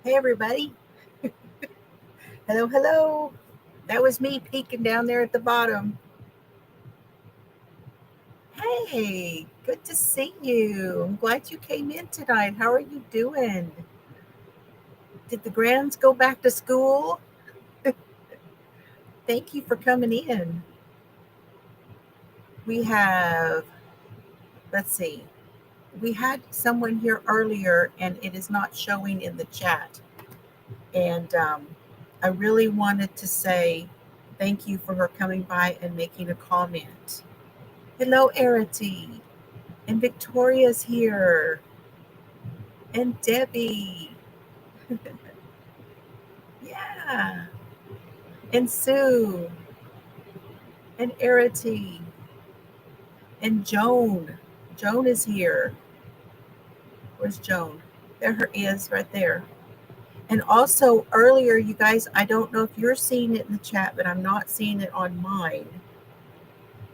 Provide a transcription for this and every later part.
Hey, everybody. Hello, hello. That was me peeking down there at the bottom. Hey, good to see you. I'm glad you came in tonight. How are you doing? Did the grands go back to school? Thank you for coming in. We have, let's see, we had someone here earlier and it is not showing in the chat. And I really wanted to say thank you for her coming by and making a comment. Hello, Arity. And Victoria's here. And Debbie. Yeah. And Sue. And Arity. And Joan. Joan is here. Where's Joan? There her is right there. And also earlier, you guys, I don't know if you're seeing it in the chat, but I'm not seeing it on mine.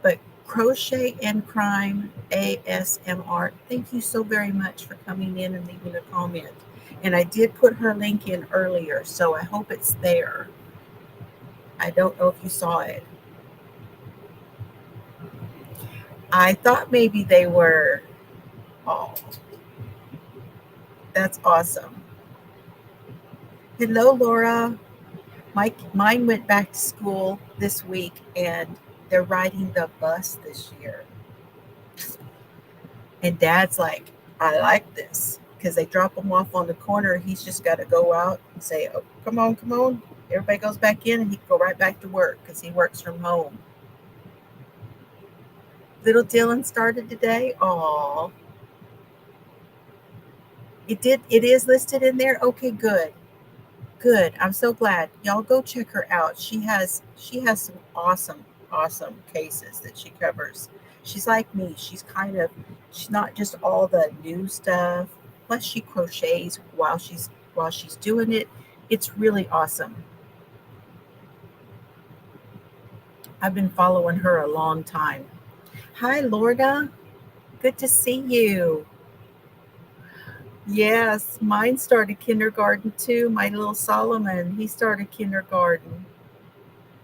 But Crochet and Crime ASMR, thank you so very much for coming in and leaving a comment. And I did put her link in earlier, so I hope it's there. I don't know if you saw it. I thought maybe they were. Oh, that's awesome. Hello, Laura. Mine went back to school this week, and they're riding the bus this year. And Dad's like, I like this, because they drop him off on the corner. He's just got to go out and say, oh, come on, come on. Everybody goes back in, and he can go right back to work because he works from home. Little Dylan started today. Aw. It is listed in there. Okay, good. Good. I'm so glad. Y'all go check her out. She has some awesome cases that she covers. She's like me. She's not just all the new stuff. Plus she crochets while she's doing it. It's really awesome. I've been following her a long time. Hi, Lorna. Good to see you. Yes, mine started kindergarten too. My little Solomon, he started kindergarten.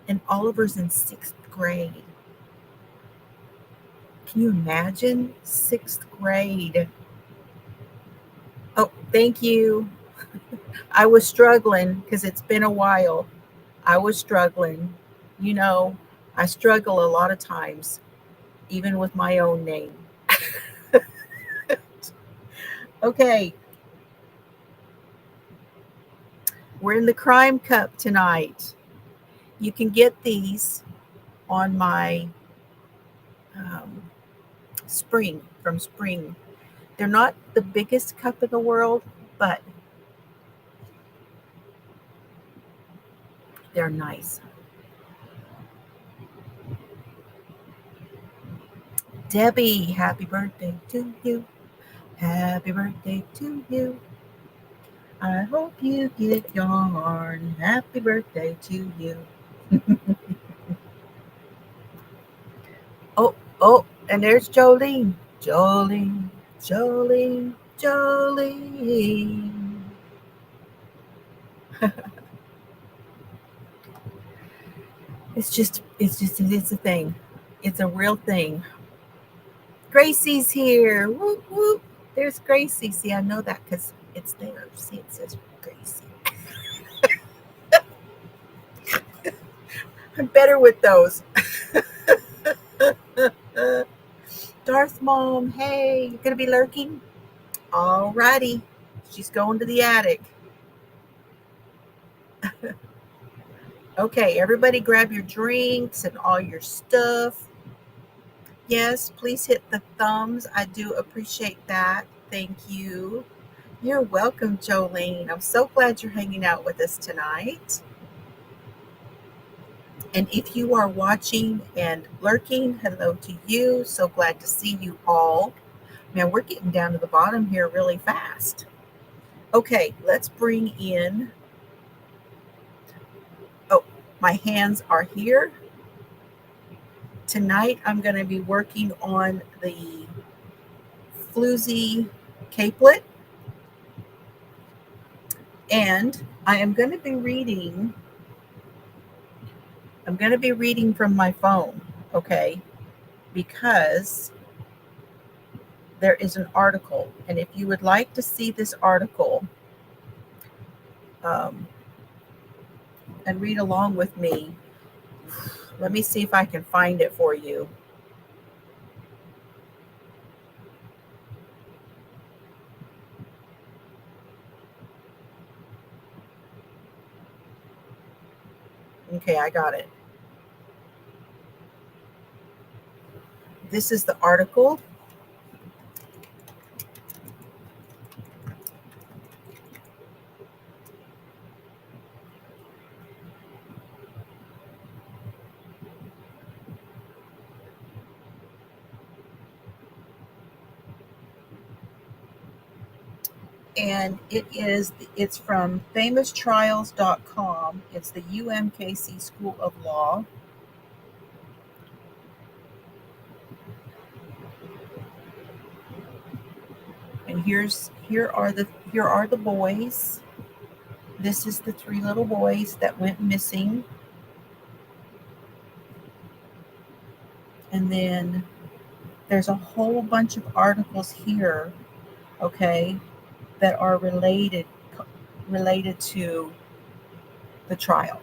And Oliver's in 6th grade. Can you imagine? 6th grade. Oh, thank you. I was struggling because it's been a while. I was struggling. You know, I struggle a lot of times, even with my own name. Okay, we're in the Crime Cup tonight. You can get these on my um, from Spring. They're not the biggest cup in the world, but they're nice. Debbie, happy birthday to you. Happy birthday to you. I hope you get yarn. Happy birthday to you. Oh, oh, and there's Jolene. Jolene, Jolene, Jolene. It's a thing. It's a real thing. Gracie's here. Whoop, whoop. There's Gracie. See, I know that because it's there. See, it says Gracie. I'm better with those. Darth Mom, hey, you gonna be lurking? All righty. She's going to the attic. Okay, everybody grab your drinks and all your stuff. Yes, please hit the thumbs. I do appreciate that. Thank you. You're welcome, Jolene. I'm so glad you're hanging out with us tonight. And if you are watching and lurking, hello to you. So glad to see you all. Man, we're getting down to the bottom here really fast. Okay, let's bring in. Oh, my hands are here. Tonight, I'm going to be working on the Floozie capelet. And I am going to be reading. I'm going to be reading from my phone, okay? Because there is an article, and if you would like to see this article um, and read along with me, let me see if I can find it for you. Okay, I got it. This is the article. And it's from famoustrials.com. It's the UMKC School of Law. And here are the boys. This is the three little boys that went missing. And then there's a whole bunch of articles here, okay, that are related to the trial.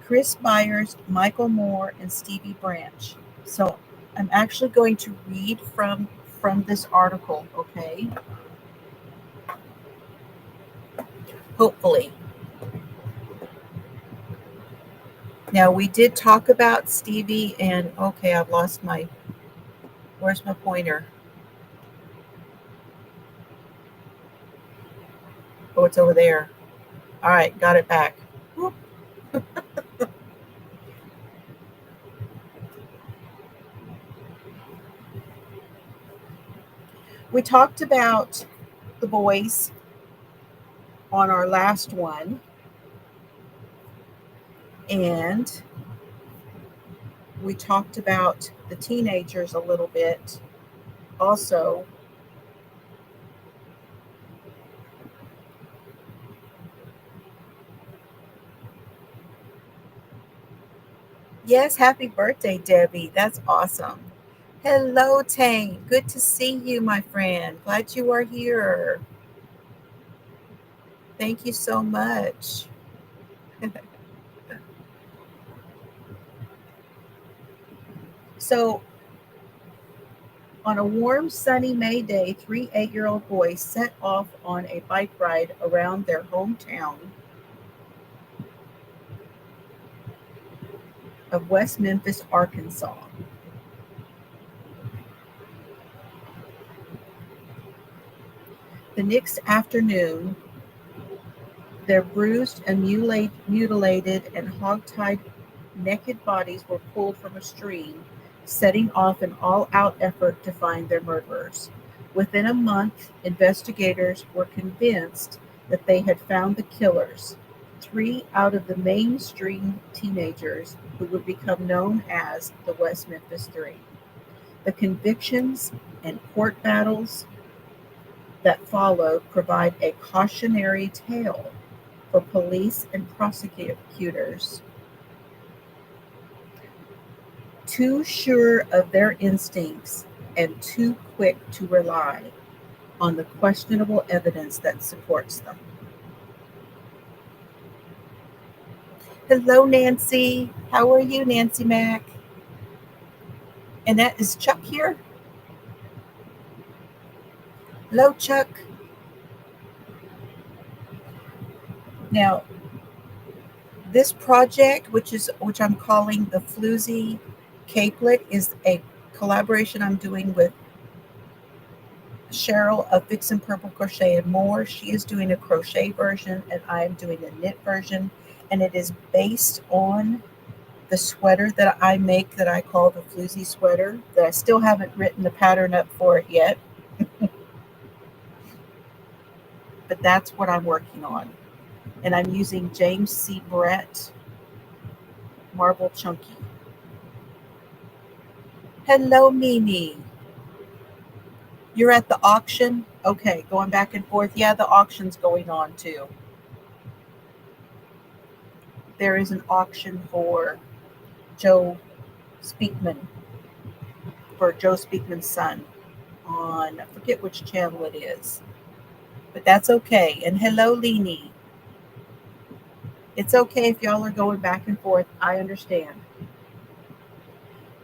Chris Byers, Michael Moore, and Stevie Branch. So I'm actually going to read from this article, okay? Hopefully. Now we did talk about Stevie and okay, I've lost my where's my pointer? Oh, it's over there. All right, got it back. Whoop. We talked about the boys on our last one, and we talked about the teenagers a little bit also. Yes, happy birthday, Debbie. That's awesome. Hello, Tane. Good to see you, my friend. Glad you are here. Thank you so much. So, on a warm, sunny May day, three 8-year-old boys set off on a bike ride around their hometown of West Memphis, Arkansas. The next afternoon, their bruised and mutilated and hog-tied naked bodies were pulled from a stream, setting off an all-out effort to find their murderers. Within a month, investigators were convinced that they had found the killers, three out of the mainstream teenagers who would become known as the West Memphis Three. The convictions and court battles that followed provide a cautionary tale for police and prosecutors too sure of their instincts and too quick to rely on the questionable evidence that supports them. Hello, Nancy. How are you, Nancy Mack? And that is Chuck here. Hello, Chuck. Now, this project, which I'm calling the Floozie Capelet, is a collaboration I'm doing with Cheryl of Fix and Purple Crochet and More. She is doing a crochet version and I'm doing a knit version, and it is based on the sweater that I make that I call the Floozie sweater, that I still haven't written the pattern up for it yet, but that's what I'm working on. And I'm using James C. Brett Marble Chunky. Hello, Mimi. You're at the auction? Okay, going back and forth. Yeah, the auction's going on too. There is an auction for Joe Speakman, for Joe Speakman's son on, I forget which channel it is, but that's okay. And hello, Leanie. It's okay if y'all are going back and forth. I understand.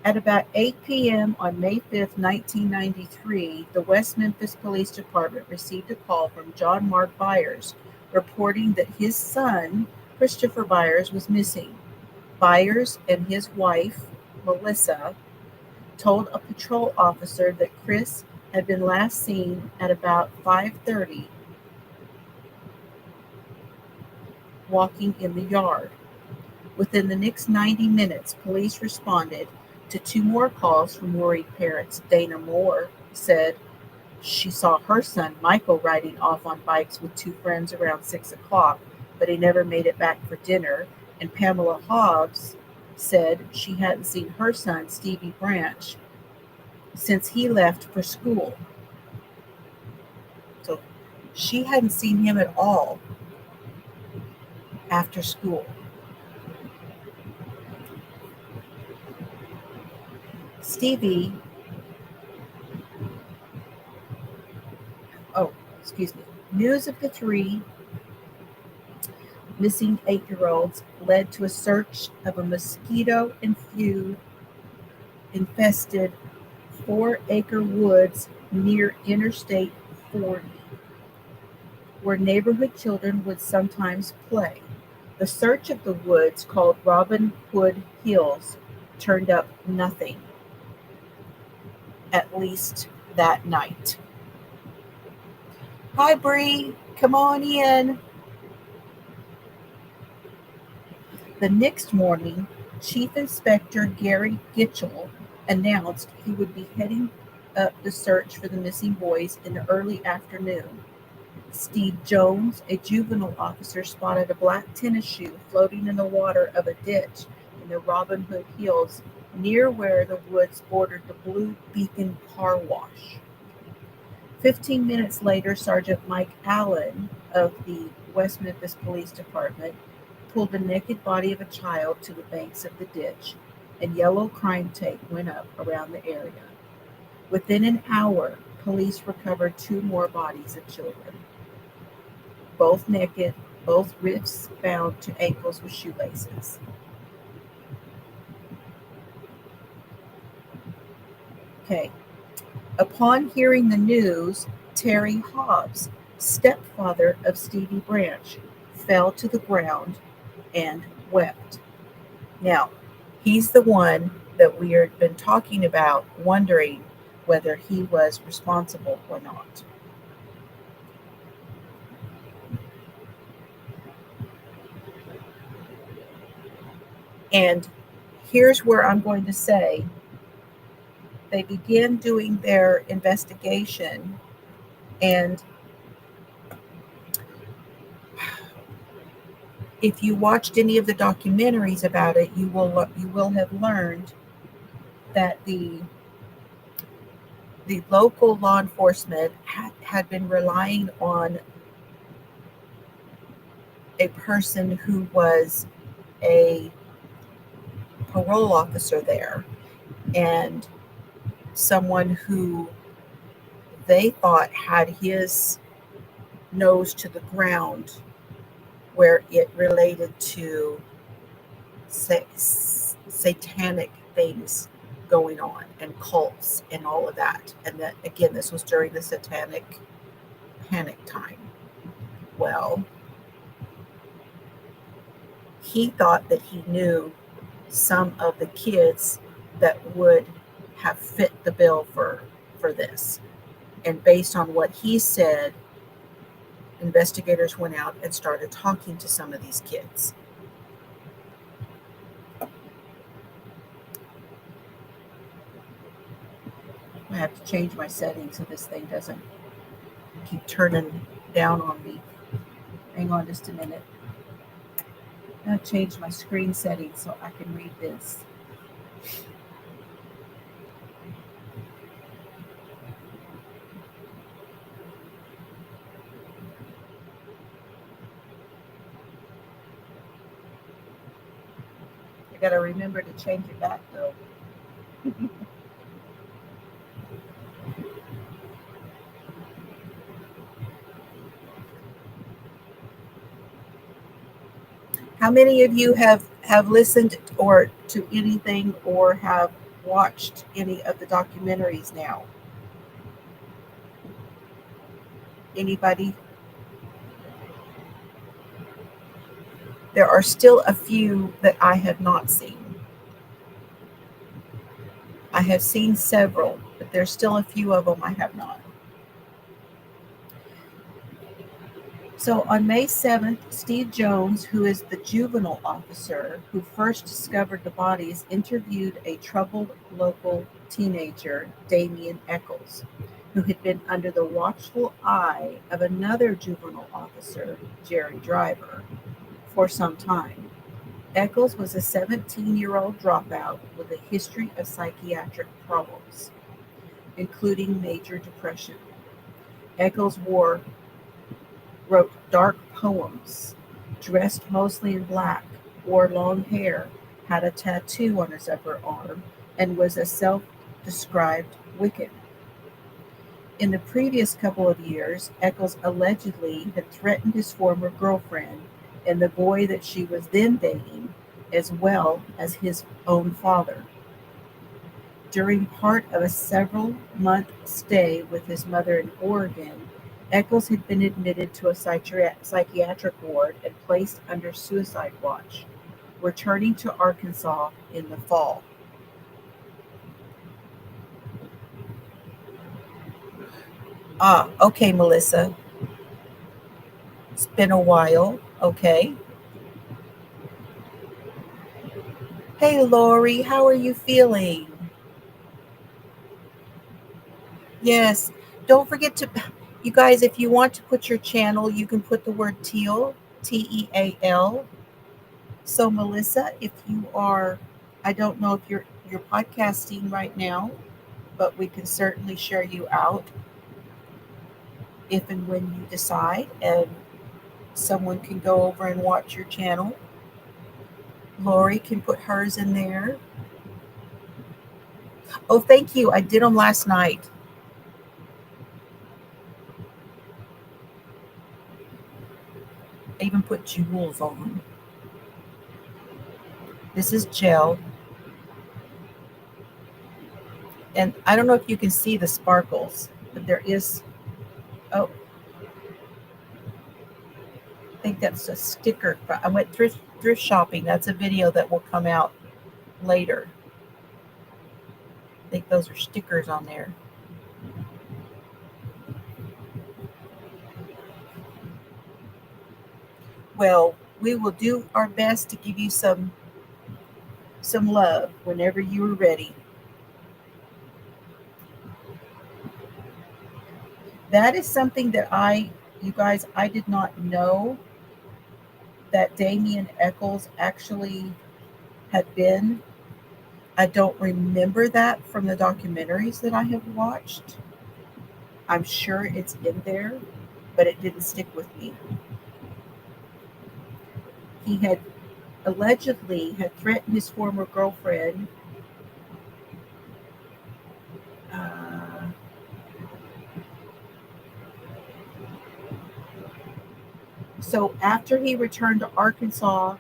At about 8 p.m. on May 5th, 1993, the West Memphis Police Department received a call from John Mark Byers reporting that his son, Christopher Byers, was missing. Byers and his wife, Melissa, told a patrol officer that Chris had been last seen at about 5:30 walking in the yard. Within the next 90 minutes, police responded to two more calls from worried parents. Dana Moore said she saw her son, Michael, riding off on bikes with two friends around 6 o'clock, but he never made it back for dinner. And Pamela Hobbs said she hadn't seen her son, Stevie Branch, since he left for school. So she hadn't seen him at all after school. Stevie, news of the three missing 8-year-olds led to a search of a mosquito-infested 4-acre woods near Interstate 40, where neighborhood children would sometimes play. The search of the woods, called Robin Hood Hills, turned up nothing, at least that night. Hi, Bree. Come on in. The next morning, Chief Inspector Gary Gitchell announced he would be heading up the search for the missing boys in the early afternoon. Steve Jones, a juvenile officer, spotted a black tennis shoe floating in the water of a ditch in the Robin Hood Hills near where the woods bordered the Blue Beacon Car Wash. 15 minutes later, Sergeant Mike Allen of the West Memphis Police Department pulled the naked body of a child to the banks of the ditch, and yellow crime tape went up around the area. Within an hour, police recovered 2 more bodies of children, both naked, both wrists bound to ankles with shoelaces. Okay. Upon hearing the news, Terry Hobbs, stepfather of Stevie Branch, fell to the ground and wept. Now, he's the one that we have been talking about, wondering whether he was responsible or not. And here's where I'm going to say they began doing their investigation, and if you watched any of the documentaries about it, you will have learned that the local law enforcement had been relying on a person who was a parole officer there, and someone who they thought had his nose to the ground where it related to satanic things going on and cults and all of that. And that, again, this was during the satanic panic time. Well, he thought that he knew some of the kids that would have fit the bill for this. And based on what he said, investigators went out and started talking to some of these kids. I have to change my settings so this thing doesn't keep turning down on me. Hang on just a minute. I'm going to change my screen settings so I can read this. Got to remember to change it back, though. How many of you have listened or to anything or have watched any of the documentaries now? Anybody? There are still a few that I have not seen. I have seen several, but there's still a few of them I have not. So on May 7th, Steve Jones, who is the juvenile officer who first discovered the bodies, interviewed a troubled local teenager, Damien Eccles, who had been under the watchful eye of another juvenile officer, Jerry Driver, for some time. Eccles was a 17-year-old dropout with a history of psychiatric problems, including major depression. Eccles wrote dark poems, dressed mostly in black, wore long hair, had a tattoo on his upper arm, and was a self-described Wiccan. In the previous couple of years, Eccles allegedly had threatened his former girlfriend and the boy that she was then dating, as well as his own father. During part of a several-month stay with his mother in Oregon, Eccles had been admitted to a psychiatric ward and placed under suicide watch, returning to Arkansas in the fall. Okay, Melissa. It's been a while. Okay. Hey, Lori, how are you feeling? Yes. Don't forget to, you guys, if you want to put your channel, you can put the word teal, Teal. So, Melissa, if you are, I don't know if you're podcasting right now, but we can certainly share you out if and when you decide, and someone can go over and watch your channel. Lori can put hers in there. Oh, thank you. I did them last night. I even put jewels on them. This is gel. And I don't know if you can see the sparkles, but there is, oh, I think that's a sticker. I went thrift shopping. That's a video that will come out later. I think those are stickers on there. Well, we will do our best to give you some love whenever you are ready. That is something that you guys, I did not know that Damien Eccles actually had been. I don't remember that from the documentaries that I have watched. I'm sure it's in there, but it didn't stick with me. He had allegedly had threatened his former girlfriend. So after he returned to Arkansas,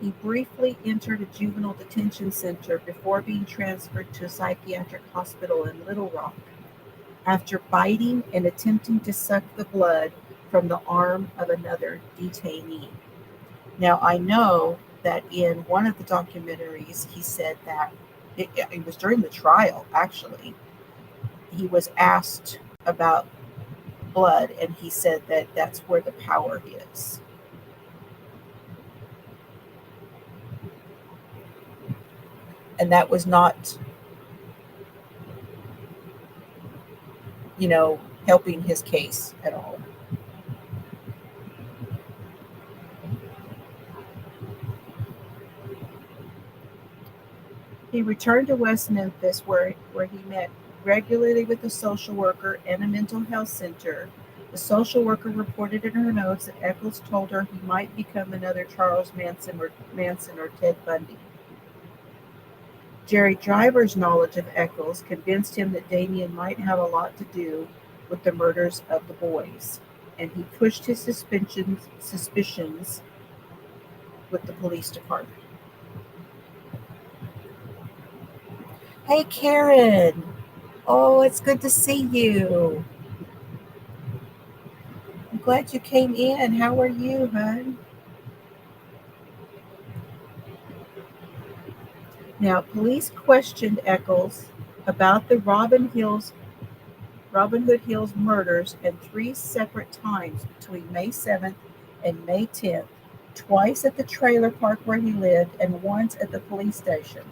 he briefly entered a juvenile detention center before being transferred to a psychiatric hospital in Little Rock after biting and attempting to suck the blood from the arm of another detainee. Now, I know that in one of the documentaries, he said that it was during the trial, actually. He was asked about blood, and he said that that's where the power is. And that was not, helping his case at all. He returned to West Memphis, where he met regularly with a social worker and a mental health center. The social worker reported in her notes that Eccles told her he might become another Charles Manson or Ted Bundy. Jerry Driver's knowledge of Eccles convinced him that Damien might have a lot to do with the murders of the boys, and he pushed his suspicions with the police department. Hey, Karen. Oh, it's good to see you. I'm glad you came in. How are you, hon? Now, police questioned Eccles about the Robin Hood Hills murders at 3 separate times between May 7th and May 10th, twice at the trailer park where he lived and once at the police station.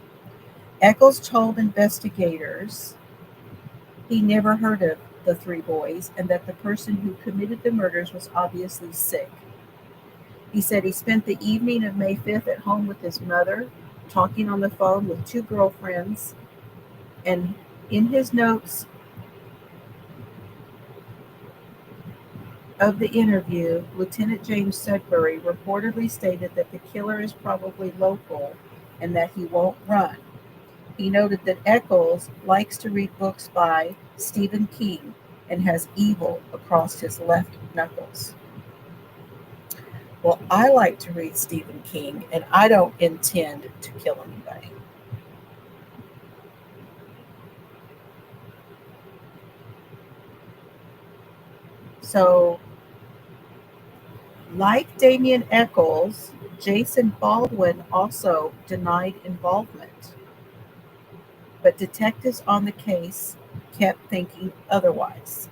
Eccles told investigators he never heard of the 3 boys and that the person who committed the murders was obviously sick. He said he spent the evening of May 5th at home with his mother, talking on the phone with 2 girlfriends, and in his notes of the interview, Lieutenant James Sudbury reportedly stated that the killer is probably local and that he won't run. He noted that Eccles likes to read books by Stephen King and has evil across his left knuckles. Well, I like to read Stephen King, and I don't intend to kill anybody. So, like Damien Eccles, Jason Baldwin also denied involvement, but detectives on the case kept thinking otherwise.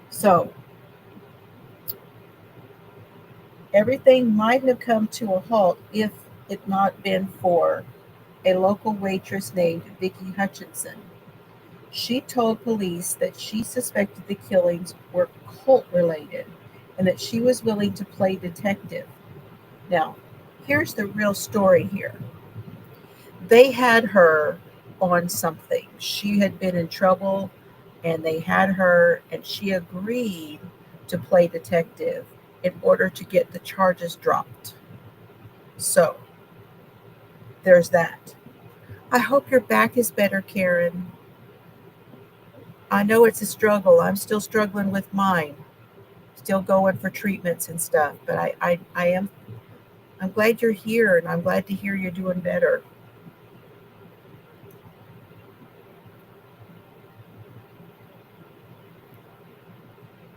So, everything might have come to a halt if it not been for a local waitress named Vicki Hutchinson. She told police that she suspected the killings were cult related and that she was willing to play detective. Now, here's the real story here. They had her on something. She had been in trouble and they had her, and she agreed to play detective in order to get the charges dropped. So, there's that. I hope your back is better, Karen. I know it's a struggle. I'm still struggling with mine. Still going for treatments and stuff. But I'm glad you're here, and I'm glad to hear you're doing better.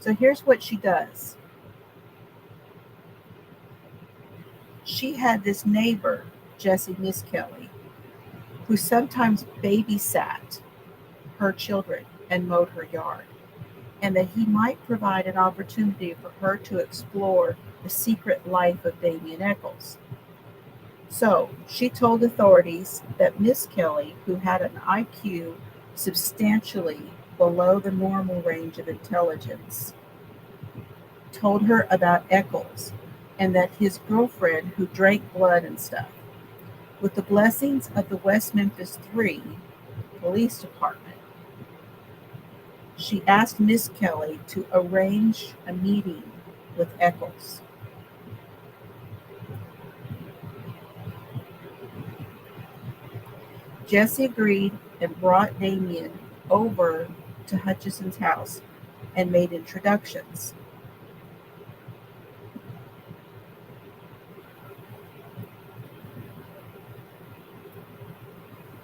So here's what she does. She had this neighbor, Jessie Miss Kelly, who sometimes babysat her children and mowed her yard, and that he might provide an opportunity for her to explore the secret life of Damien Eccles. So she told authorities that Miss Kelly, who had an IQ substantially below the normal range of intelligence, told her about Eccles and that his girlfriend, who drank blood and stuff. With the blessings of the West Memphis 3 police department, she asked Miss Kelly to arrange a meeting with Eccles. Jessie agreed and brought Damien over to Hutchison's house and made introductions.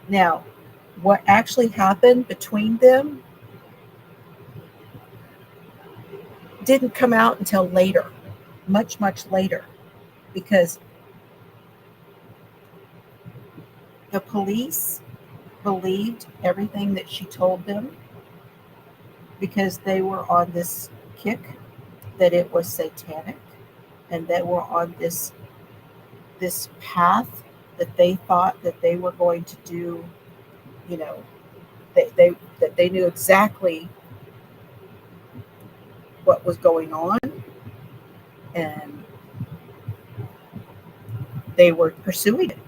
Now, what actually happened between them didn't come out until later, much, much later, because the police believed everything that she told them because they were on this kick that it was satanic and that were on this path that they thought that they were going to do, you know, that they knew exactly what was going on, and they were pursuing it.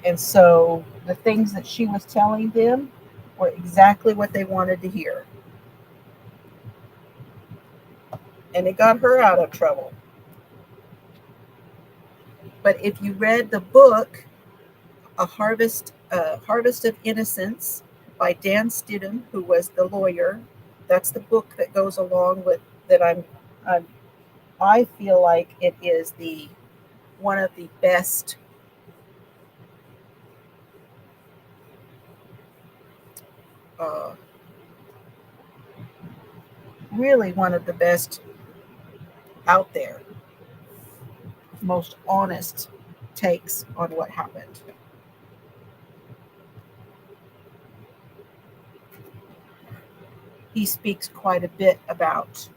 And so the things that she was telling them were exactly what they wanted to hear. and it got her out of trouble. But if you read the book, Harvest of Innocence by Dan Stidham, who was the lawyer, that's the book that goes along with that. I feel like it is the one of the best really one of the best out there, most honest takes on what happened. He speaks quite a bit about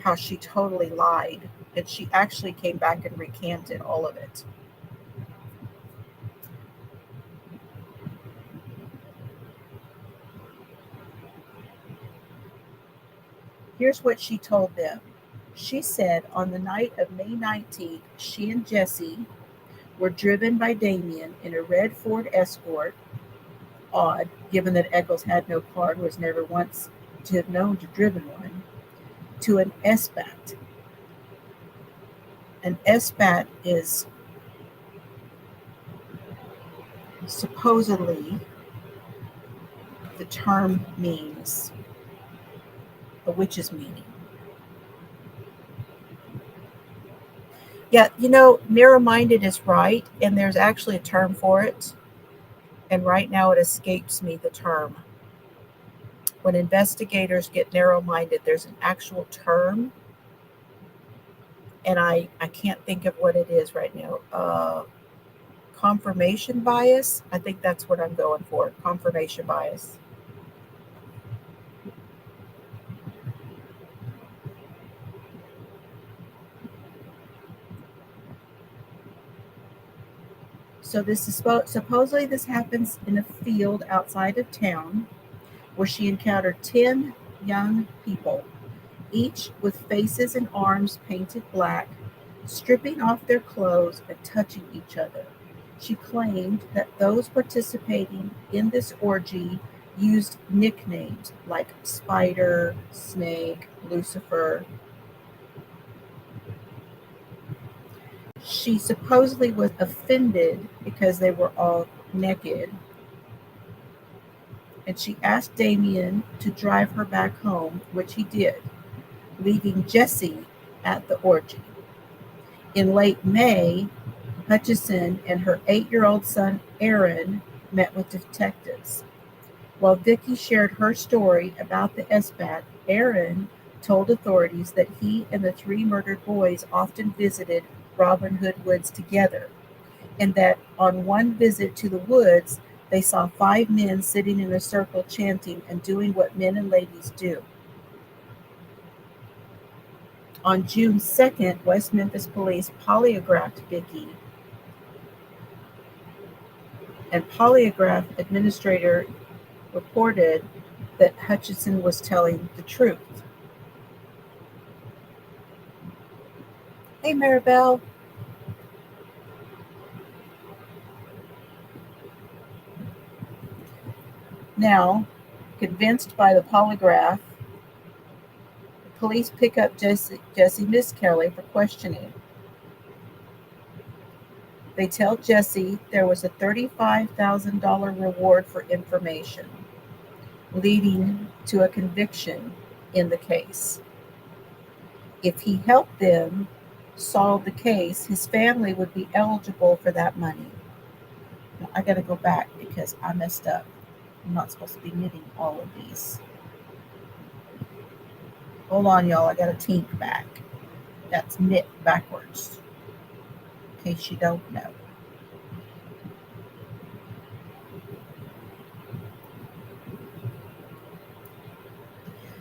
how she totally lied, and she actually came back and recanted all of it. Here's what she told them. She said on the night of May 19th, she and Jesse were driven by Damien in a red Ford Escort. Odd, given that Eccles had no car and was never once to have known to driven one, to an SBAT. An SBAT is supposedly the term means a witch's meaning. Yeah, narrow-minded is right, and there's actually a term for it. And right now it escapes me the term. When investigators get narrow-minded, there's an actual term, and I can't think of what it is right now. Confirmation bias? I think that's what I'm going for. Confirmation bias. So this is supposedly this happens in a field outside of town where she encountered 10 young people, each with faces and arms painted black, stripping off their clothes and touching each other. She claimed that those participating in this orgy used nicknames like Spider, Snake, Lucifer. She supposedly was offended because they were all naked, and she asked Damien to drive her back home, which he did, leaving Jesse at the orgy. In late May, Hutchison and her 8-year-old son Aaron met with detectives. While Vicky shared her story about the SBAT, Aaron told authorities that he and the 3 murdered boys often visited Robin Hood Woods together, and that on one visit to the woods, they saw 5 men sitting in a circle chanting and doing what men and ladies do. On June 2nd, West Memphis police polygraphed Vicky, and polygraph administrator reported that Hutchison was telling the truth. Hey, Maribel. Now, convinced by the polygraph, the police pick up Jesse Miss Kelly for questioning. They tell Jesse there was a $35,000 reward for information, leading to a conviction in the case. If he helped them solve the case, his family would be eligible for that money. Now, I got to go back because I messed up. I'm not supposed to be knitting all of these. Hold on, y'all. I got to tink back. That's knit backwards, in case you don't know.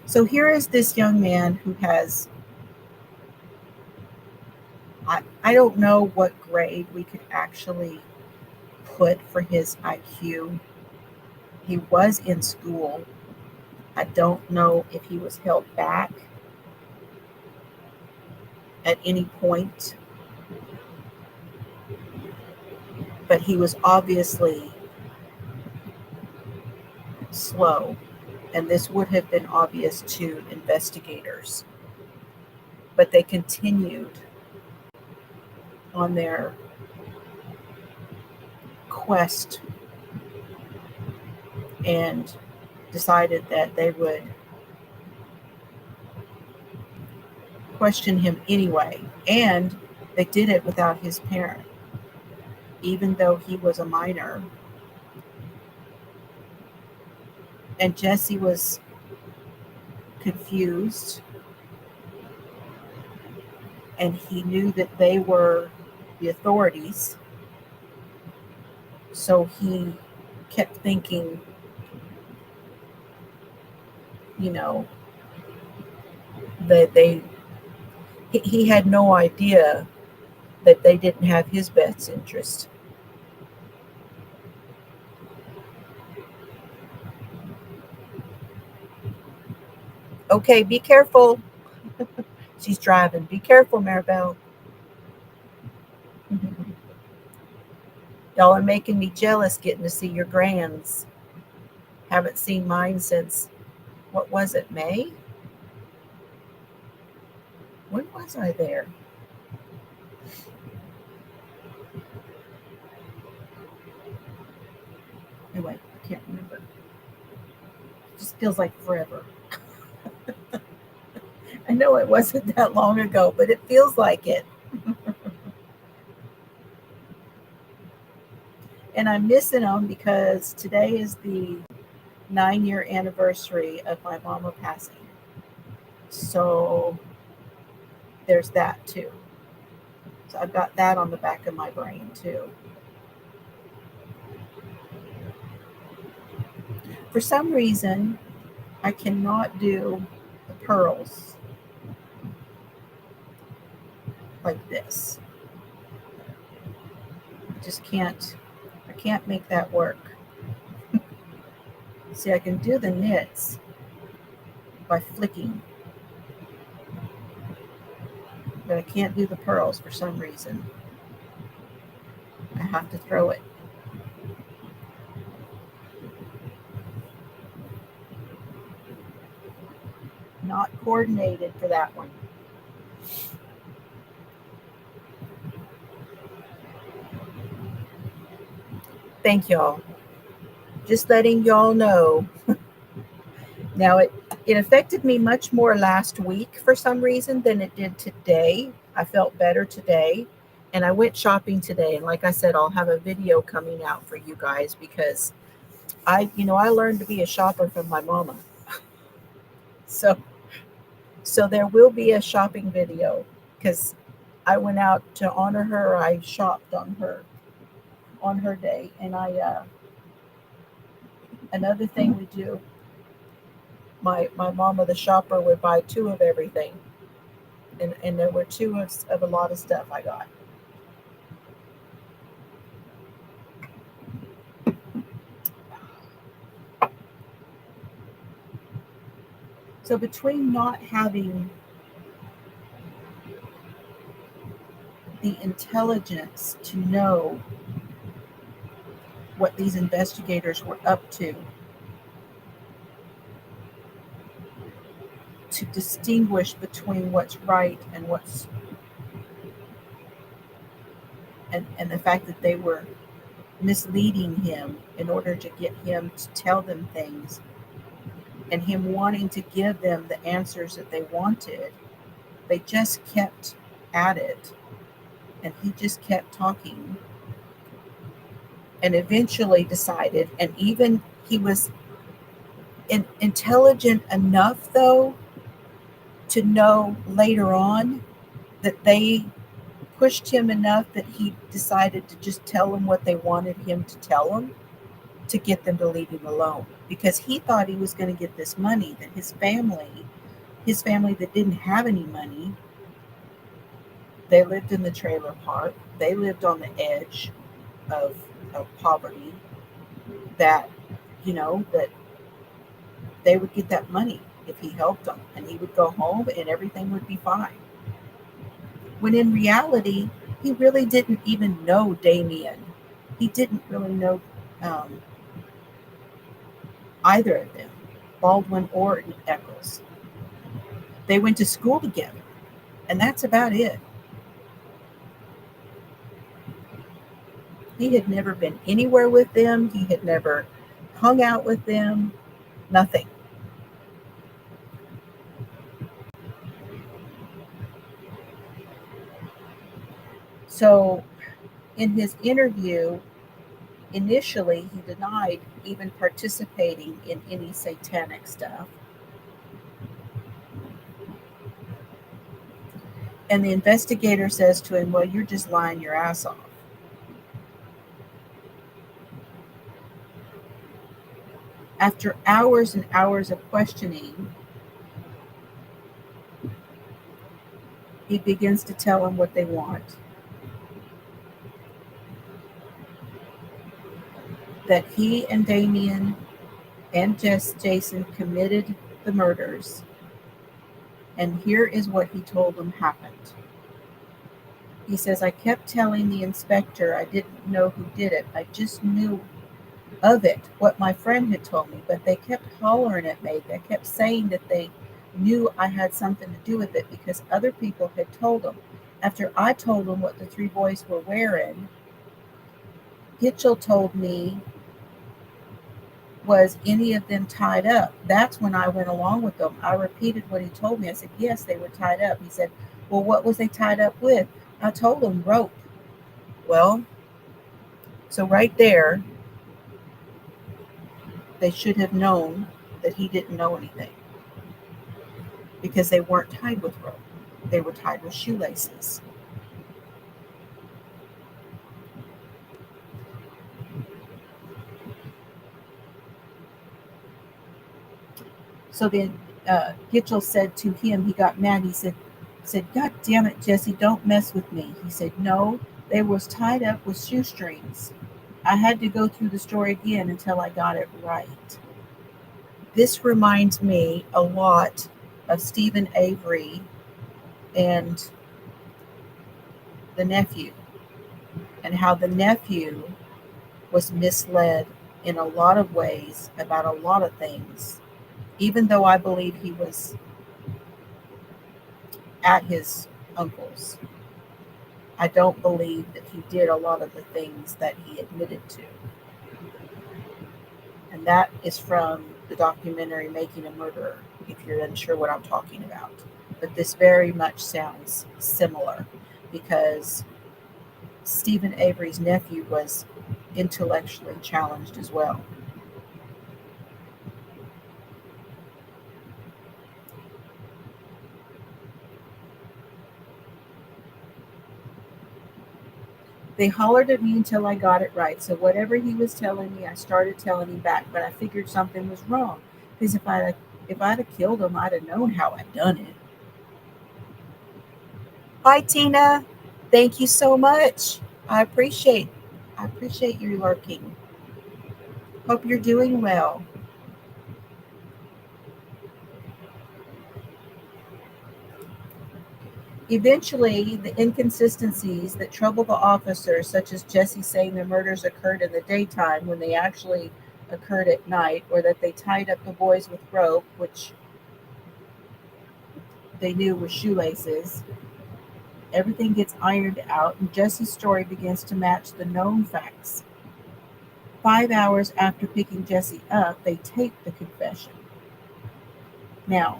So here is this young man who has, I don't know what grade we could actually put for his IQ. He was in school. I don't know if he was held back at any point, but he was obviously slow, and this would have been obvious to investigators. but they continued on their quest and decided that they would question him anyway. And they did it without his parent, even though he was a minor. And Jesse was confused, and he knew that they were the authorities. So he kept thinking, that he had no idea that they didn't have his best interest. Okay, be careful. She's driving. Be careful, Maribel. Y'all are making me jealous getting to see your grands. Haven't seen mine since, what was it, May? When was I there? Anyway, I can't remember. It just feels like forever. I know it wasn't that long ago, but it feels like it. And I'm missing them because today is the 9-year anniversary of my mama passing. So there's that too. So I've got that on the back of my brain too. For some reason, I cannot do the pearls like this. I just can't. I can't make that work. See, I can do the knits by flicking, but I can't do the pearls for some reason. I have to throw it. Not coordinated for that one. Thank y'all. Just letting y'all know. Now, it affected me much more last week for some reason than it did today. I felt better today, and I went shopping today. And like I said, I'll have a video coming out for you guys because I learned to be a shopper from my mama. So there will be a shopping video because I went out to honor her. I shopped on her day, and another thing we do. My mama, the shopper, would buy 2 of everything, and there were 2 of a lot of stuff I got. So between not having the intelligence to know what these investigators were up to distinguish between what's right and what's and the fact that they were misleading him in order to get him to tell them things, and him wanting to give them the answers that they wanted, they just kept at it, and he just kept talking, and eventually decided, and even he was intelligent enough though to know later on that they pushed him enough that he decided to just tell them what they wanted him to tell them to get them to leave him alone, because he thought he was going to get this money that his family that didn't have any money, they lived in the trailer park, they lived on the edge of poverty, that that they would get that money if he helped them, and he would go home and everything would be fine. When in reality, he really didn't even know Damien. He didn't really know either of them, Baldwin or Eccles. They went to school together, And that's about it. He had never been anywhere with them. He had never hung out with them. Nothing. So in his interview, initially he denied even participating in any satanic stuff. And the investigator says to him, well, you're just lying your ass off. After hours and hours of questioning, he begins to tell them what they want. That he and Damien and Jason committed the murders. And here is what he told them happened. He says, I kept telling the inspector I didn't know who did it. I just knew of it, what my friend had told me. But they kept hollering at me. They kept saying that they knew I had something to do with it because other people had told them. After I told them what the three boys were wearing, Gitchell told me, was any of them tied up? That's when I went along with them. I repeated what he told me. I said, yes, they were tied up. He said, well, what was they tied up with? I told him rope. Well, so right there, they should have known that he didn't know anything because they weren't tied with rope. They were tied with shoelaces. So then Gitchell said to him, he got mad. He said, God damn it, Jesse, don't mess with me. He said, no, they was tied up with shoestrings. I had to go through the story again until I got it right. This reminds me a lot of Stephen Avery and the nephew, and how the nephew was misled in a lot of ways about a lot of things, even though I believe he was at his uncle's. I don't believe that he did a lot of the things that he admitted to. And that is from the documentary Making a Murderer, if you're unsure what I'm talking about. But this very much sounds similar because Stephen Avery's nephew was intellectually challenged as well. They hollered at me until I got it right. So whatever he was telling me, I started telling him back. But I figured something was wrong. Because if I'd have killed him, I'd have known how I'd done it. Hi, Tina. Thank you so much. I appreciate you lurking. Hope you're doing well. Eventually, the inconsistencies that trouble the officers, such as Jesse saying the murders occurred in the daytime when they actually occurred at night, or that they tied up the boys with rope, which they knew were shoelaces, everything gets ironed out, and Jesse's story begins to match the known facts. 5 hours after picking Jesse up, they taped the confession. Now,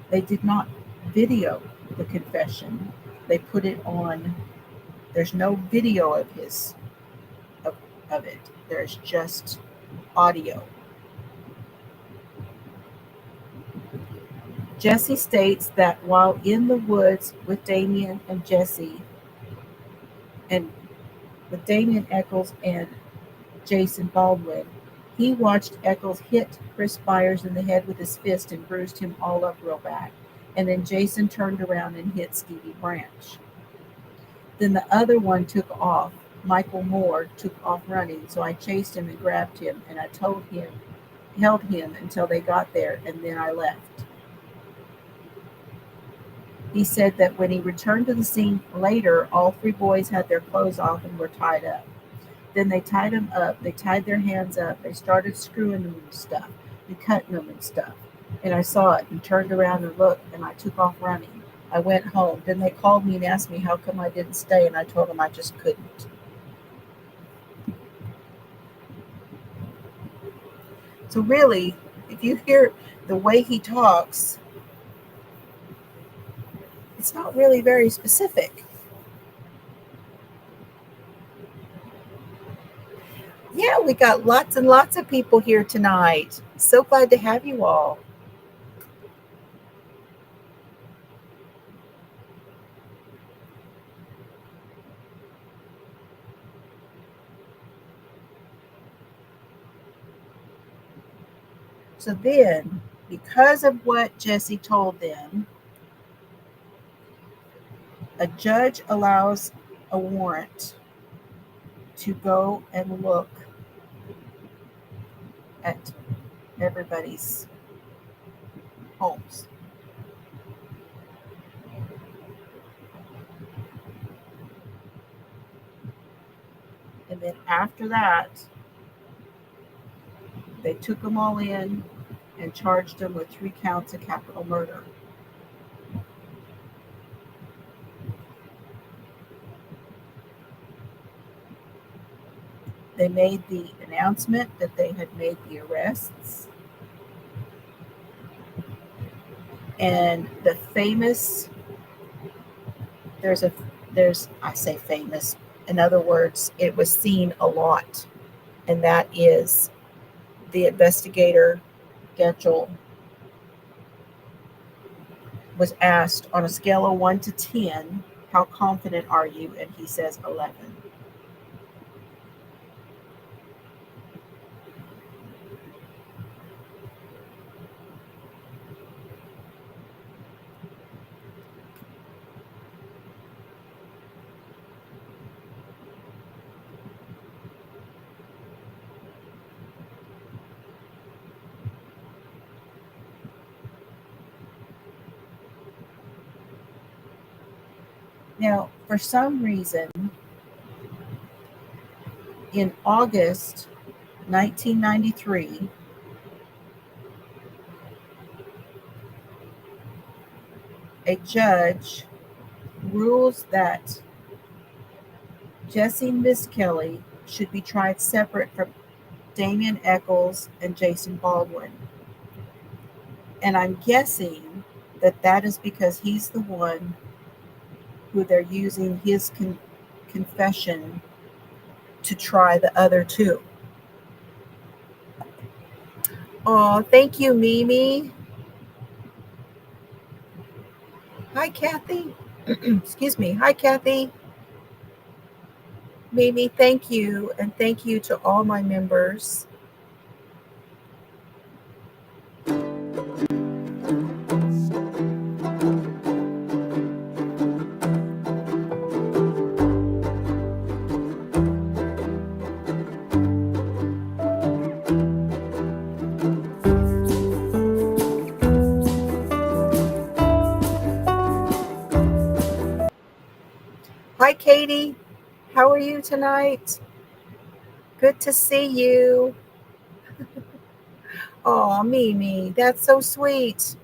they did not video the confession. They put it on. There's no video of it. There's just audio. Jesse states that while in the woods with Damien Eccles and Jason Baldwin, he watched Eccles hit Chris Byers in the head with his fist and bruised him all up real bad. And then Jason turned around and hit Stevie Branch. Then the other one took off. Michael Moore took off running, so I chased him and grabbed him, and I held him until they got there, and then I left. He said that when he returned to the scene later, all three boys had their clothes off and were tied up. Then they tied them up. They tied their hands up. They started screwing them and stuff and cutting them and stuff. And I saw it and turned around and looked, and I took off running. I went home. Then they called me and asked me how come I didn't stay, and I told them I just couldn't. So really, if you hear the way he talks, it's not really very specific. Yeah, we got lots and lots of people here tonight. So glad to have you all. So then, because of what Jesse told them, a judge allows a warrant to go and look at everybody's homes. And then after that, they took them all in and charged them with 3 counts of capital murder. They made the announcement that they had made the arrests. And the famous, there's, I say famous, in other words, it was seen a lot. And that is the investigator, Getchell, was asked on a scale of 1 to 10, how confident are you? And he says 11. Now, for some reason, in August 1993, a judge rules that Jesse Misskelley should be tried separate from Damien Eccles and Jason Baldwin. And I'm guessing that that is because he's the one who they're using his confession to try the other two. Oh, thank you, Mimi. Hi, Kathy. Excuse me. Hi, Kathy. Mimi, thank you. And thank you to all my members. Hi, Katie. How are you tonight? Good to see you. Oh, Mimi, that's so sweet.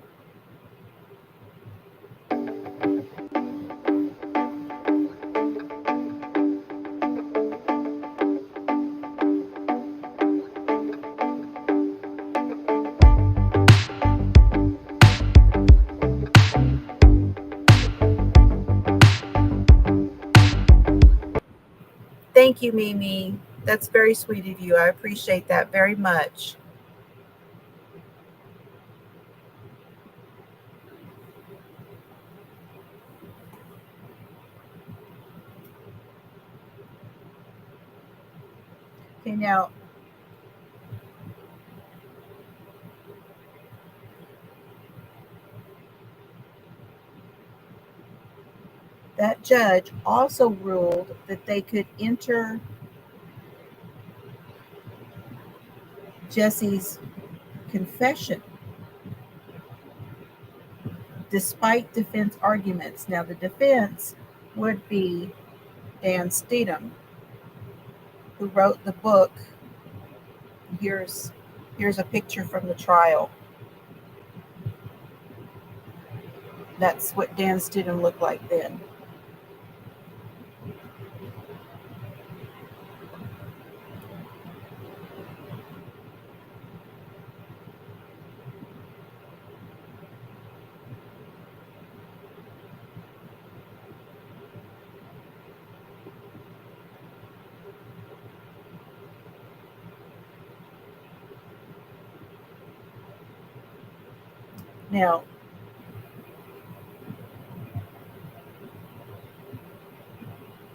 Thank you, Mimi. That's very sweet of you. I appreciate that very much. Okay, now, that judge also ruled that they could enter Jesse's confession despite defense arguments. Now, the defense would be Dan Steedham, who wrote the book. Here's a picture from the trial. That's what Dan's didn't look like then. Now,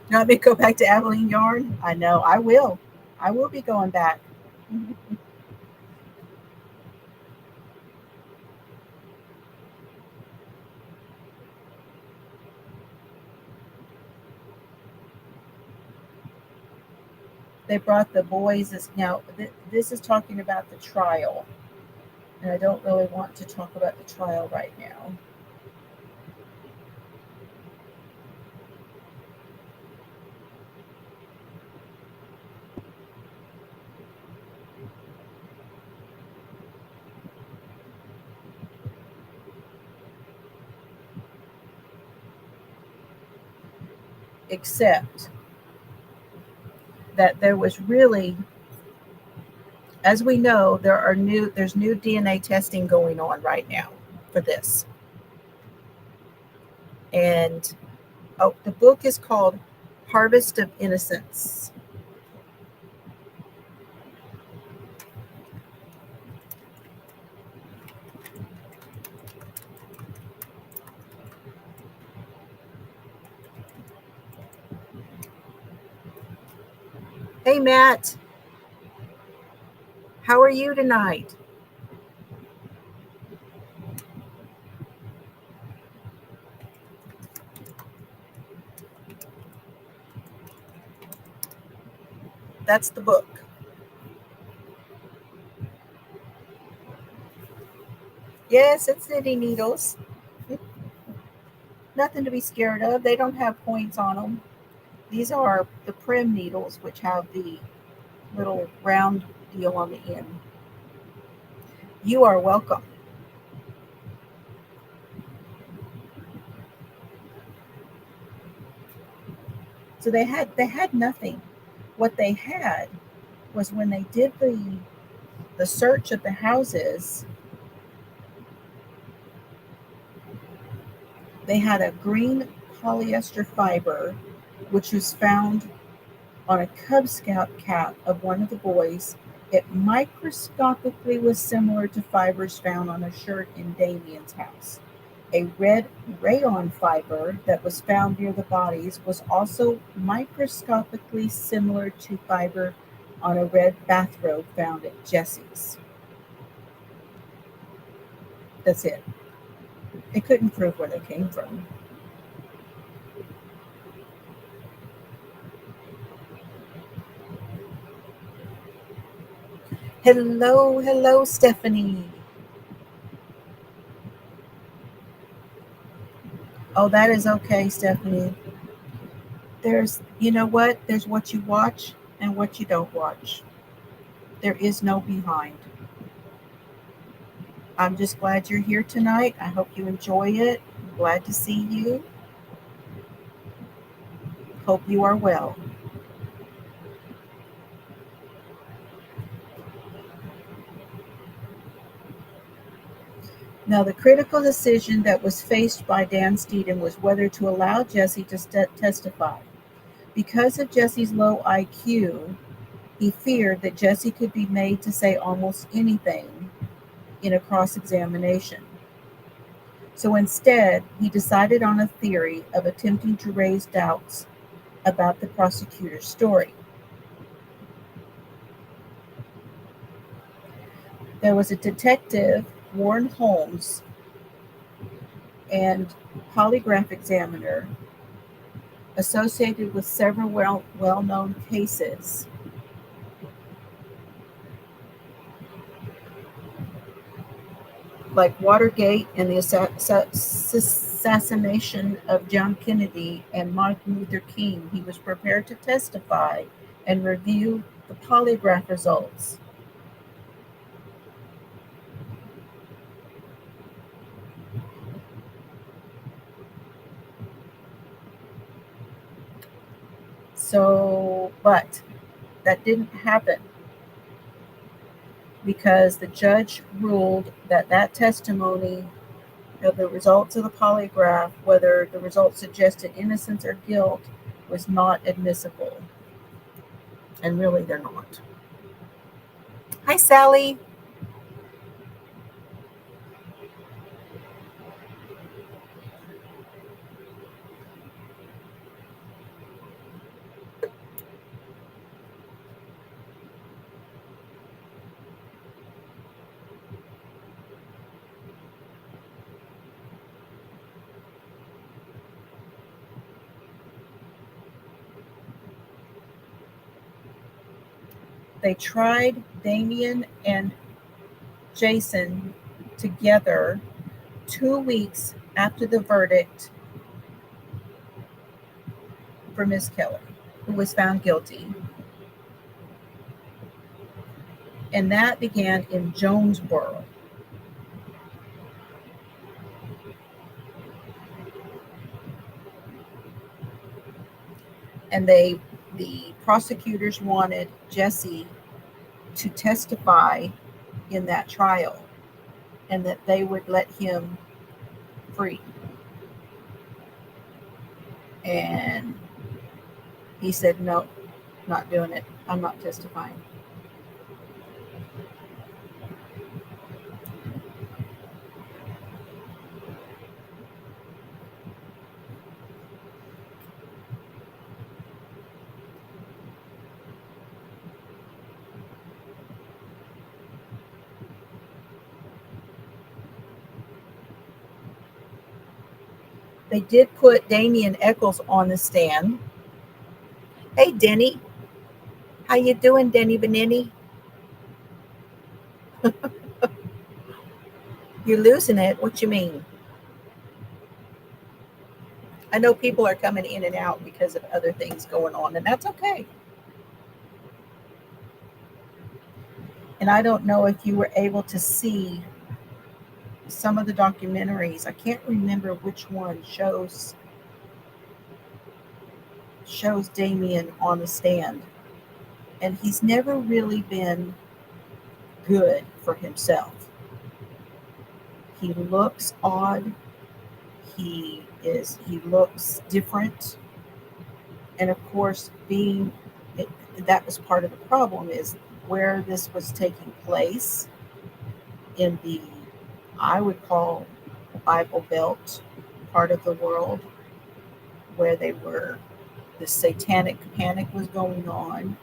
you want me to go back to Abilene yarn? I know, I will. I will be going back. They brought the boys as now. This is talking about the trial, and I don't really want to talk about the trial right now. Except that there was really, as we know, there's new DNA testing going on right now for this. And the book is called Harvest of Innocence. Hey, Matt. How are you tonight? That's the book. Yes, it's knitting needles. Nothing to be scared of. They don't have points on them. These are the prim needles, which have the little round deal on the end. You are welcome. So they had nothing. What they had was when they did the search of the houses, they had a green polyester fiber, which was found on a Cub Scout cap of one of the boys. It microscopically was similar to fibers found on a shirt in Damien's house. A red rayon fiber that was found near the bodies was also microscopically similar to fiber on a red bathrobe found at Jesse's. That's it. They couldn't prove where they came from. Hello, Stephanie. Oh, that is okay, Stephanie. You know what? There's what you watch and what you don't watch. There is no behind. I'm just glad you're here tonight. I hope you enjoy it. I'm glad to see you. Hope you are well. Now, the critical decision that was faced by Dan Steedham was whether to allow Jesse to testify. Because of Jesse's low IQ, he feared that Jesse could be made to say almost anything in a cross-examination. So instead, he decided on a theory of attempting to raise doubts about the prosecutor's story. There was a detective, Warren Holmes, and polygraph examiner associated with several well-known cases. Like Watergate and the assassination of John Kennedy and Martin Luther King. He was prepared to testify and review the polygraph results. So, but that didn't happen because the judge ruled that that testimony of the results of the polygraph, whether the results suggested innocence or guilt, was not admissible. And really, they're not. Hi, Sally. They tried Damien and Jason together 2 weeks after the verdict for Miss Keller, who was found guilty. And that began in Jonesboro. And the prosecutors wanted Jesse to testify in that trial and that they would let him free. And he said, no, not doing it. I'm not testifying. They did put Damien Eccles on the stand. Hey, Denny. How you doing, Denny Benini? You're losing it. What you mean? I know people are coming in and out because of other things going on, and that's okay. And I don't know if you were able to see some of the documentaries. I can't remember which one shows Damien on the stand. And he's never really been good for himself. He looks odd. He looks different. And of course, that was part of the problem, is where this was taking place in the, I would call, Bible Belt part of the world, where the satanic panic was going on.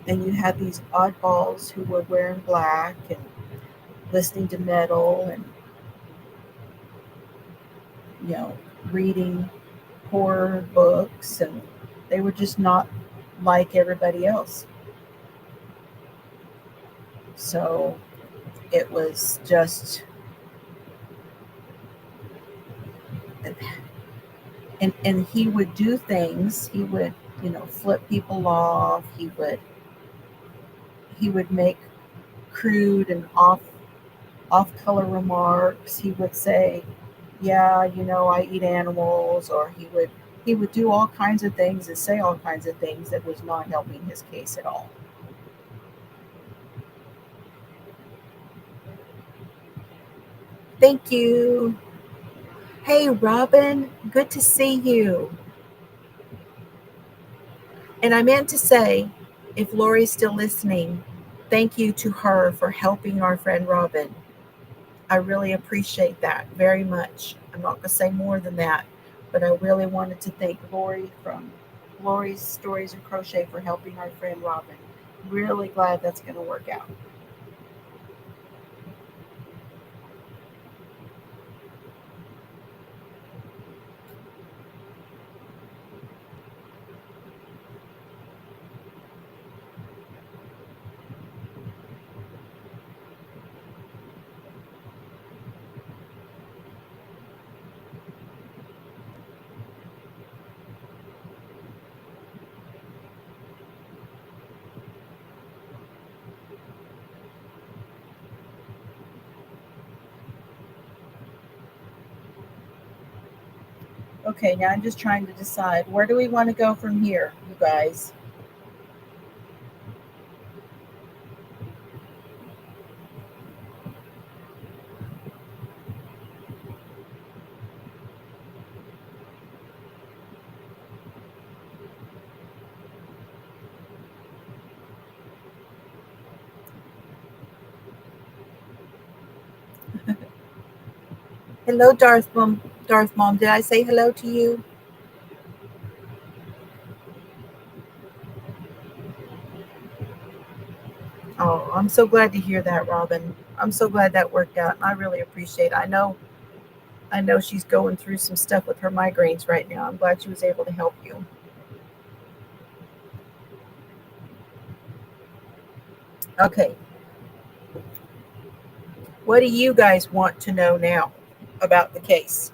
And you had these oddballs who were wearing black and listening to metal and, reading horror books, and they were just not like everybody else. So it was just, and he would do things. He would, flip people off. He would make crude and off color remarks. He would say, yeah, I eat animals, or he would do all kinds of things and say all kinds of things that was not helping his case at all. Thank you. Hey, Robin, good to see you. And I meant to say, if Lori's still listening, thank you to her for helping our friend Robin. I really appreciate that very much. I'm not going to say more than that, but I really wanted to thank Lori from Lori's Stories and Crochet for helping our friend Robin. Really glad that's going to work out. Okay, now I'm just trying to decide, where do we want to go from here, you guys? Hello, Darth Mom. Darth Mom, did I say hello to you? Oh, I'm so glad to hear that, Robin. I'm so glad that worked out. I really appreciate it. I know she's going through some stuff with her migraines right now. I'm glad she was able to help you. Okay. What do you guys want to know now about the case?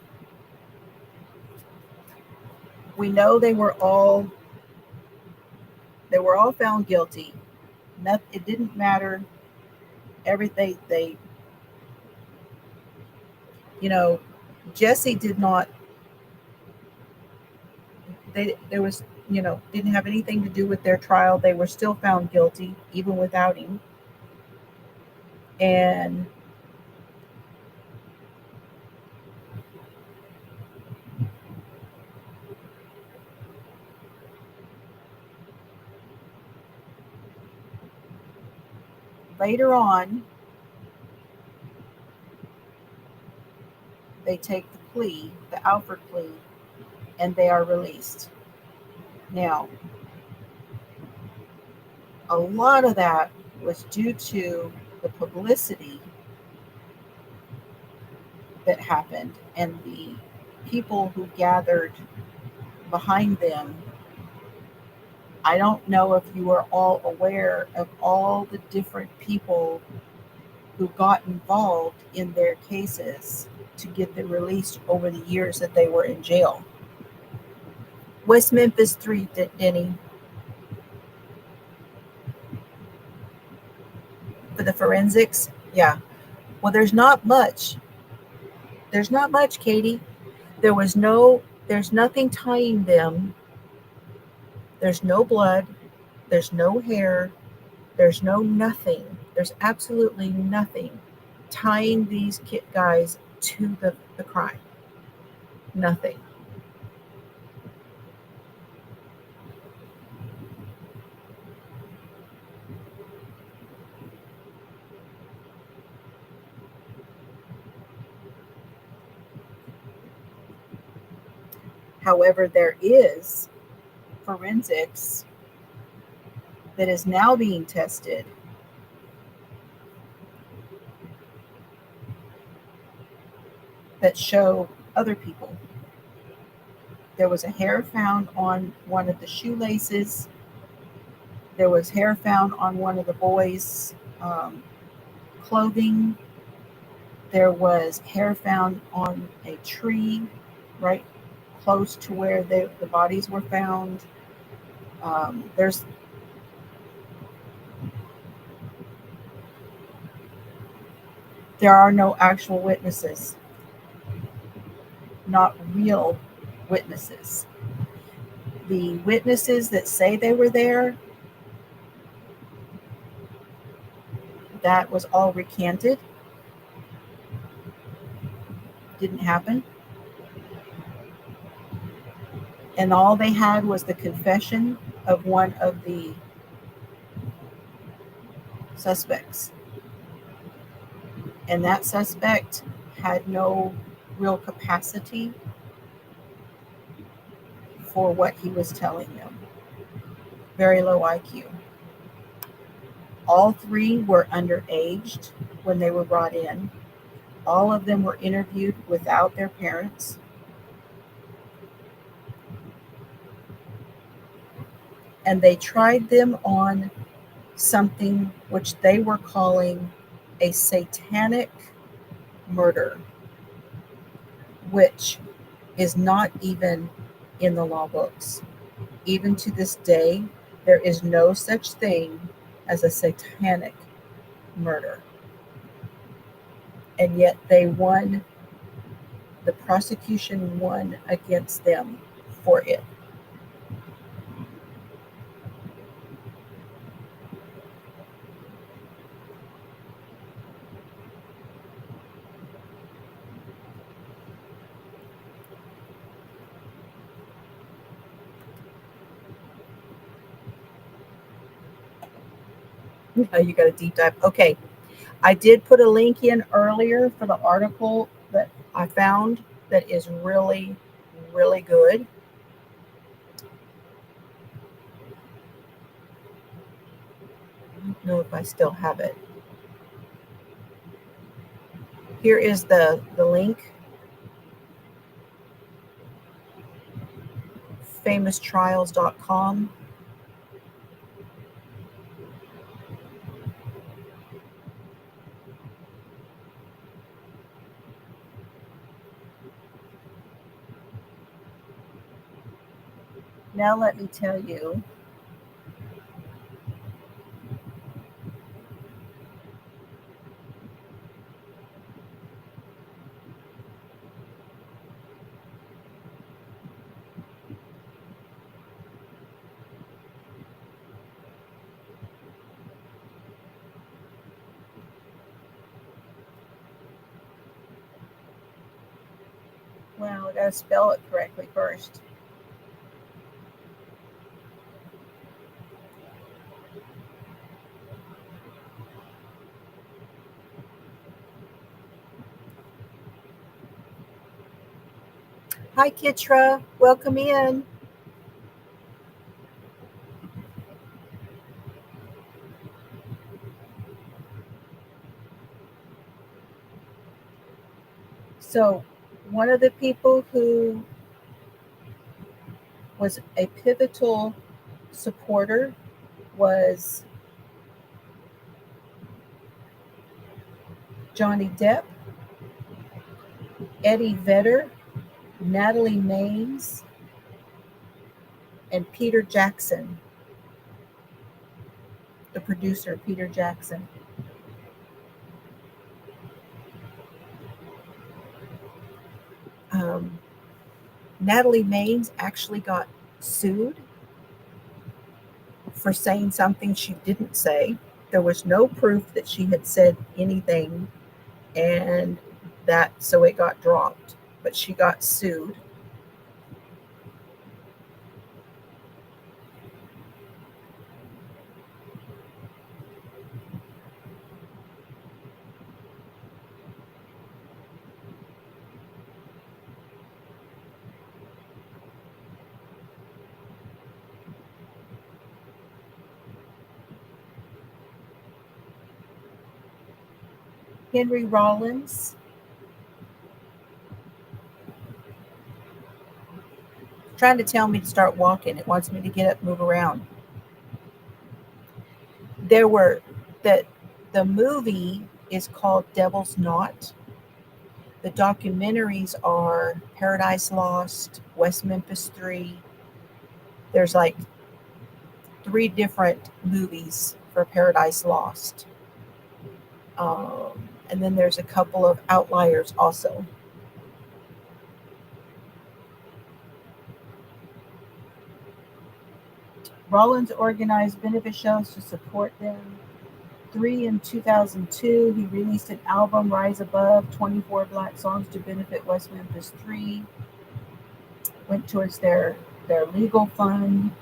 We know they were all found guilty. It didn't matter. Everything they you know, Jesse did not. There was didn't have anything to do with their trial. They were still found guilty even without him. And later on, they take the plea, the Alford plea, and they are released. Now, a lot of that was due to the publicity that happened and the people who gathered behind them. I don't know if you are all aware of all the different people who got involved in their cases to get them released over the years that they were in jail. West Memphis 3, Denny, for the forensics. Yeah. Well, there's not much. There's not much, Katie. There's nothing tying them. There's no blood. There's no hair. There's no nothing. There's absolutely nothing tying these guys to the crime. Nothing. However, there is forensics that is now being tested that show other people. There was a hair found on one of the shoelaces. There was hair found on one of the boys' clothing. There was hair found on a tree right close to where the bodies were found. There's There are no actual witnesses, not real witnesses. The witnesses that say they were there, that was all recanted. Didn't happen. And all they had was the confession of one of the suspects. And that suspect had no real capacity for what he was telling them. Very low IQ. All three were underaged when they were brought in. All of them were interviewed without their parents. And they tried them on something which they were calling a satanic murder, which is not even in the law books. Even to this day, there is no such thing as a satanic murder. And yet they won the prosecution won against them for it. You got a deep dive. Okay. I did put a link in earlier for the article that I found that is really, really good. I don't know if I still have it. Here is the link. FamousTrials.com. Now let me tell you. Well, I gotta spell it correctly first. Hi, Kitra. Welcome in. So, one of the people who was a pivotal supporter was Johnny Depp, Eddie Vedder, Natalie Maines, and Peter Jackson, the producer, Peter Jackson. Natalie Maines actually got sued for saying something she didn't say. There was no proof that she had said anything, and so it got dropped, but she got sued. Henry Rollins, trying to tell me to start walking. It wants me to get up, move around. There were the movie is called Devil's Knot. The documentaries are Paradise Lost, West Memphis 3. There's like 3 different movies for Paradise Lost. And then there's a couple of outliers also. Rollins organized benefit shows to support them. 3 in 2002, he released an album, Rise Above, 24 Black songs to benefit West Memphis 3. Went towards their legal fund.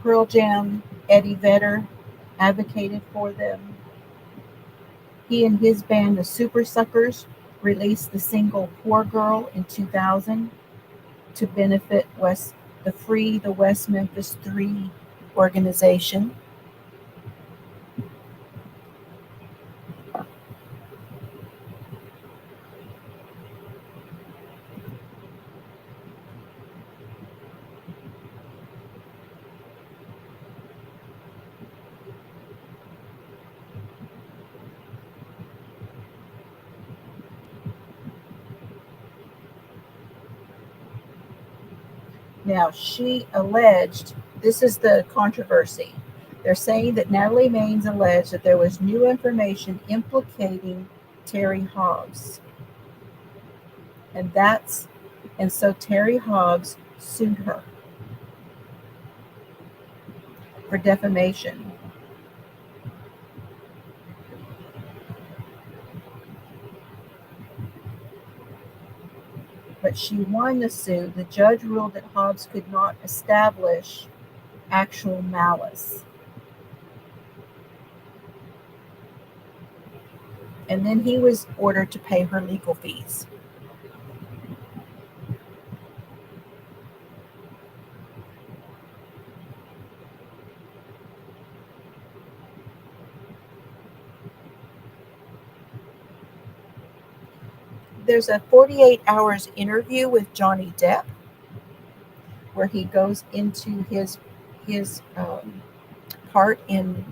Pearl Jam, Eddie Vedder advocated for them. He and his band, the Super Suckers, released the single Poor Girl in 2000 to benefit the West Memphis 3 organization. Now, she alleged, this is the controversy. They're saying that Natalie Maines alleged that there was new information implicating Terry Hobbs. And so Terry Hobbs sued her for defamation. But she won the suit. The judge ruled that Hobbs could not establish actual malice. And then he was ordered to pay her legal fees. There's a 48 hours interview with Johnny Depp where he goes into his part in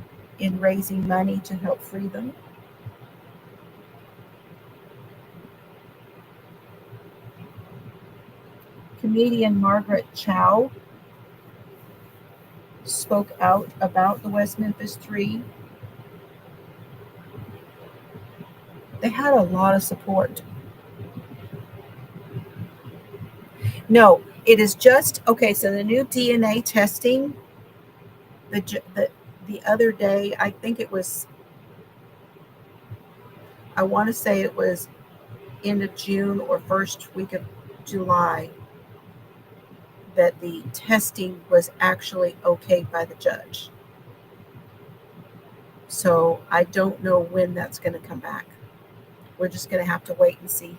raising money to help free them. Comedian Margaret Chow spoke out about the West Memphis Three. They had a lot of support. No, it is just, okay, so the new DNA testing, the other day, I think it was, I want to say it was end of June or first week of July, that the testing was actually okayed by the judge. So I don't know when that's going to come back. We're just going to have to wait and see.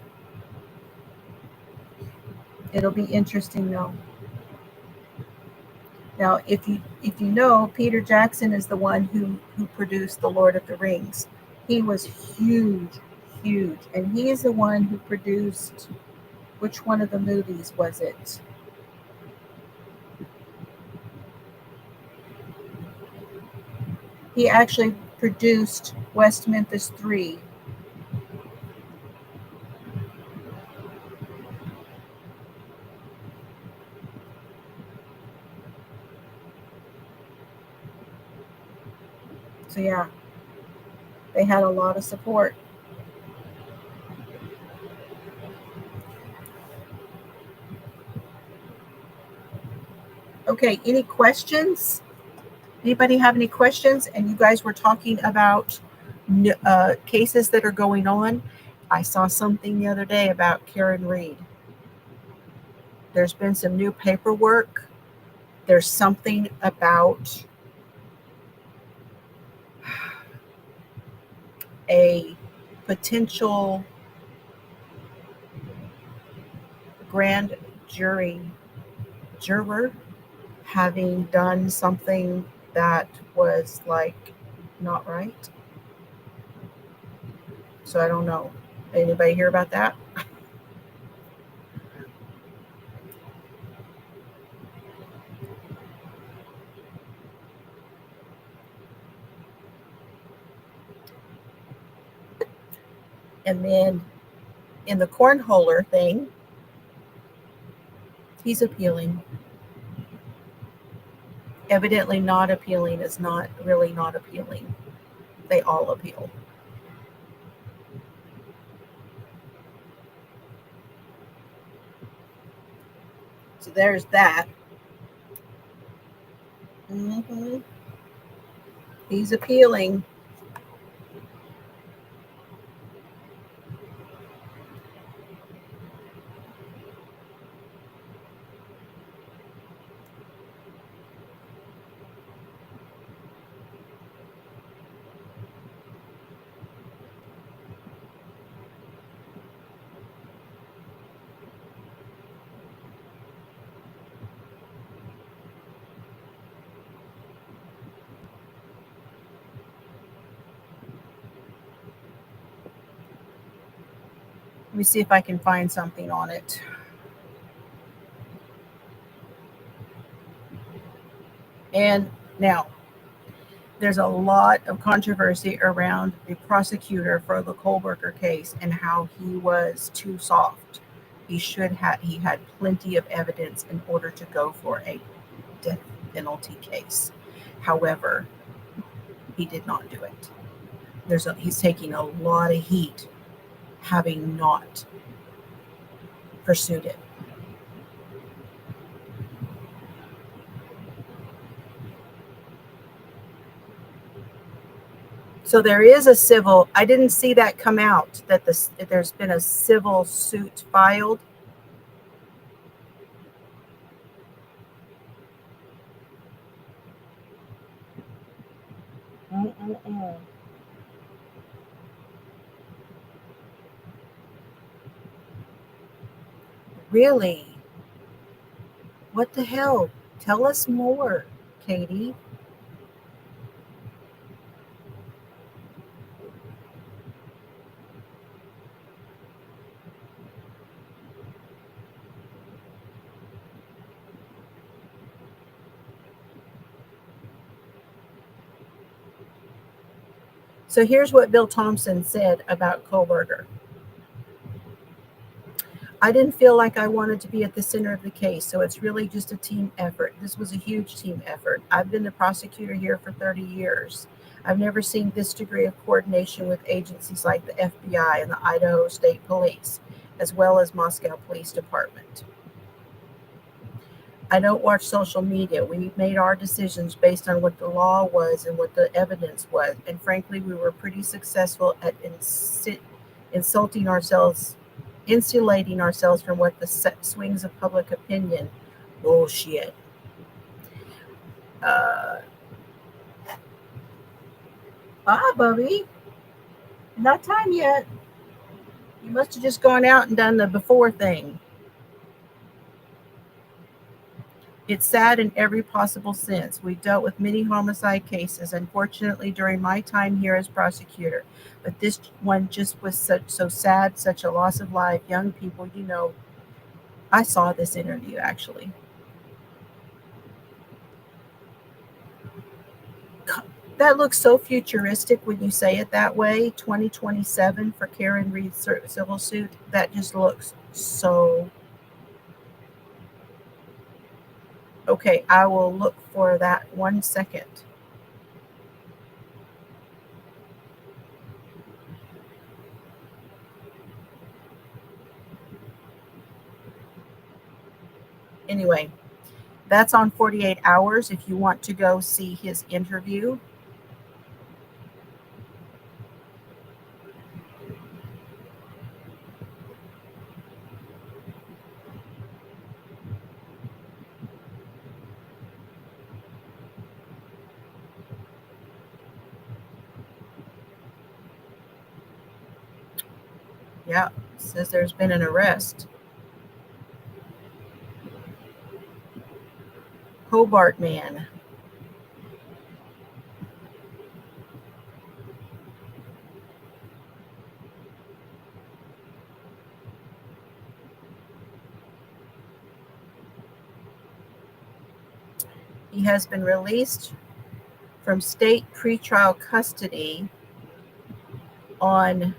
It'll be interesting though. Now, if you know, Peter Jackson is the one who produced The Lord of the Rings. He was huge, and he is the one who produced, which one of the movies was it? He actually produced West Memphis 3. So yeah, they had a lot of support. Okay, any questions? Anybody have any questions? And you guys were talking about cases that are going on. I saw something the other day about Karen Reed. There's been some new paperwork. There's something about a potential grand juror having done something that was like not right. So I don't know. Anybody hear about that? And then in the cornholer thing, he's appealing. Evidently not appealing is not really not appealing. They all appeal. So there's that. Mm-hmm. He's appealing. Let me see if I can find something on it. And now, there's a lot of controversy around the prosecutor for the Kohlberger case and how he was too soft he had plenty of evidence in order to go for a death penalty case. However, he did not do it. He's taking a lot of heat having not pursued it. So there is a civil, I didn't see that come out, that there's been a civil suit filed. Mm-mm-mm. Really? What the hell? Tell us more, Katie. So here's what Bill Thompson said about Kohlberger. I didn't feel like I wanted to be at the center of the case, so it's really just a team effort. This was a huge team effort. I've been the prosecutor here for 30 years. I've never seen this degree of coordination with agencies like the FBI and the Idaho State Police, as well as Moscow Police Department. I don't watch social media. We made our decisions based on what the law was and what the evidence was. And frankly, we were pretty successful at insulating ourselves from what the swings of public opinion. Bullshit. Bubby. Not time yet. You must have just gone out and done the before thing. It's sad in every possible sense. We've dealt with many homicide cases, unfortunately, during my time here as prosecutor. But this one just was so sad, such a loss of life. Young people, I saw this interview actually. That looks so futuristic when you say it that way. 2027 for Karen Reed's civil suit. That just looks so. Okay, I will look for that 1 second. Anyway, that's on 48 Hours if you want to go see his interview. Yeah, it says there's been an arrest. Hobart man. He has been released from state pretrial custody on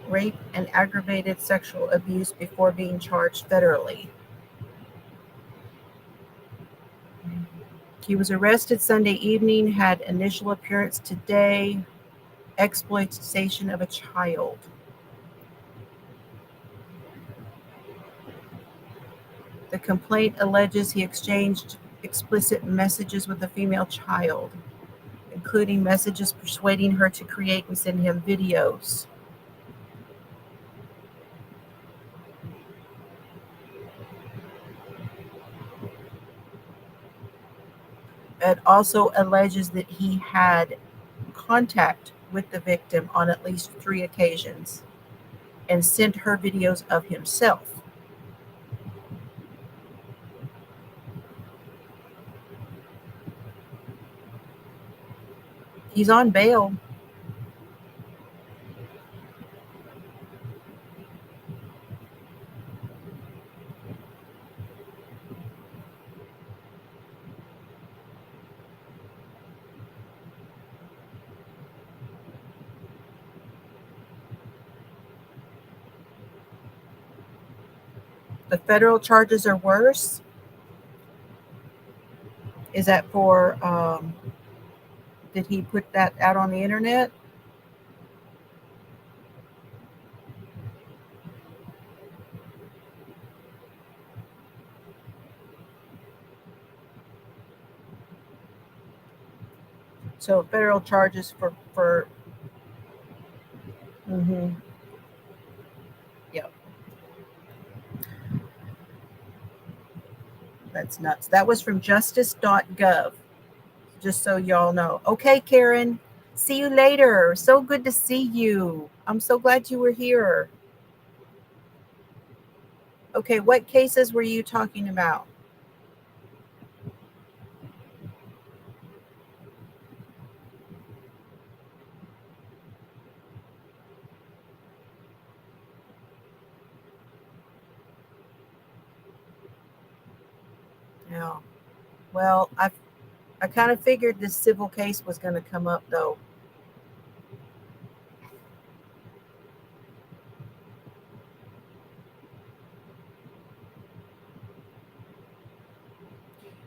rape and aggravated sexual abuse before being charged federally. He was arrested Sunday evening, had initial appearance today, exploitation of a child. The complaint alleges he exchanged explicit messages with a female child, including messages persuading her to create and send him videos. It also alleges that he had contact with the victim on at least 3 occasions and sent her videos of himself. He's on bail. The federal charges are worse. Is that for, did he put that out on the internet? So federal charges for yep, that's nuts. That was from justice.gov, just so y'all know. Okay, Karen, see you later. So good to see you. I'm so glad you were here. Okay, what cases were you talking about? Yeah. Well, I kind of figured this civil case was going to come up, though.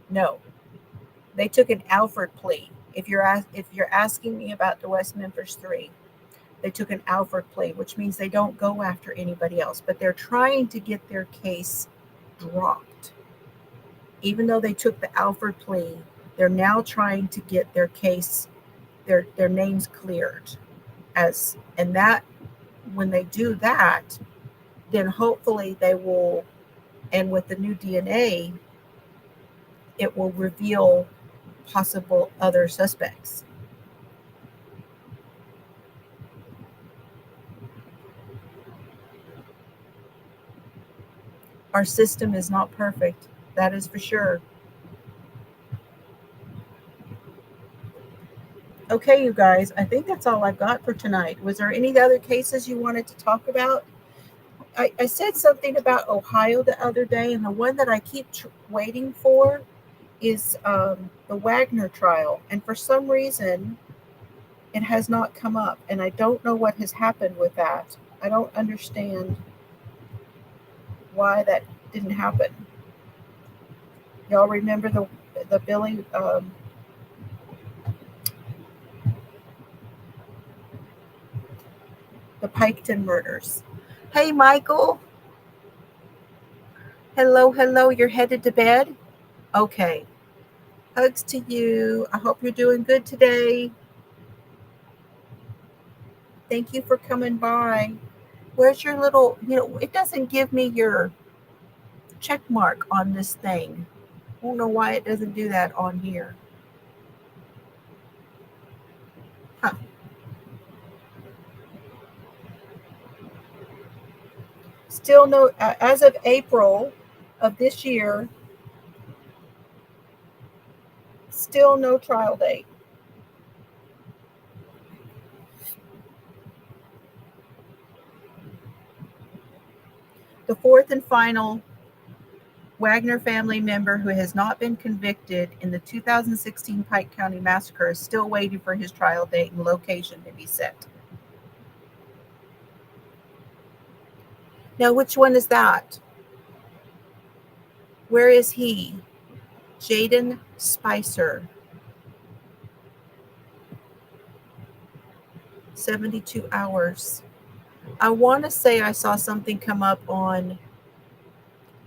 No, they took an Alford plea. If you're asking me about the West Memphis 3, they took an Alford plea, which means they don't go after anybody else, but they're trying to get their case dropped. Even though they took the Alford plea, they're now trying to get their case, their names cleared. And that, when they do that, then hopefully they will, and with the new DNA, it will reveal possible other suspects. Our system is not perfect. That is for sure. Okay, you guys, I think that's all I've got for tonight. Was there any other cases you wanted to talk about? I said something about Ohio the other day, and the one that I keep waiting for is the Wagner trial. And for some reason, it has not come up, and I don't know what has happened with that. I don't understand why that didn't happen. Y'all remember the Billy the Piketon murders? Hey, Michael. Hello, hello. You're headed to bed? Okay. Hugs to you. I hope you're doing good today. Thank you for coming by. Where's your little, it doesn't give me your check mark on this thing. I don't know why it doesn't do that on here. Huh. Still no, as of April of this year, still no trial date. The fourth and final Wagner family member who has not been convicted in the 2016 Pike County massacre is still waiting for his trial date and location to be set. Now, which one is that? Where is he? Jaden Spicer. 72 hours. I want to say I saw something come up on,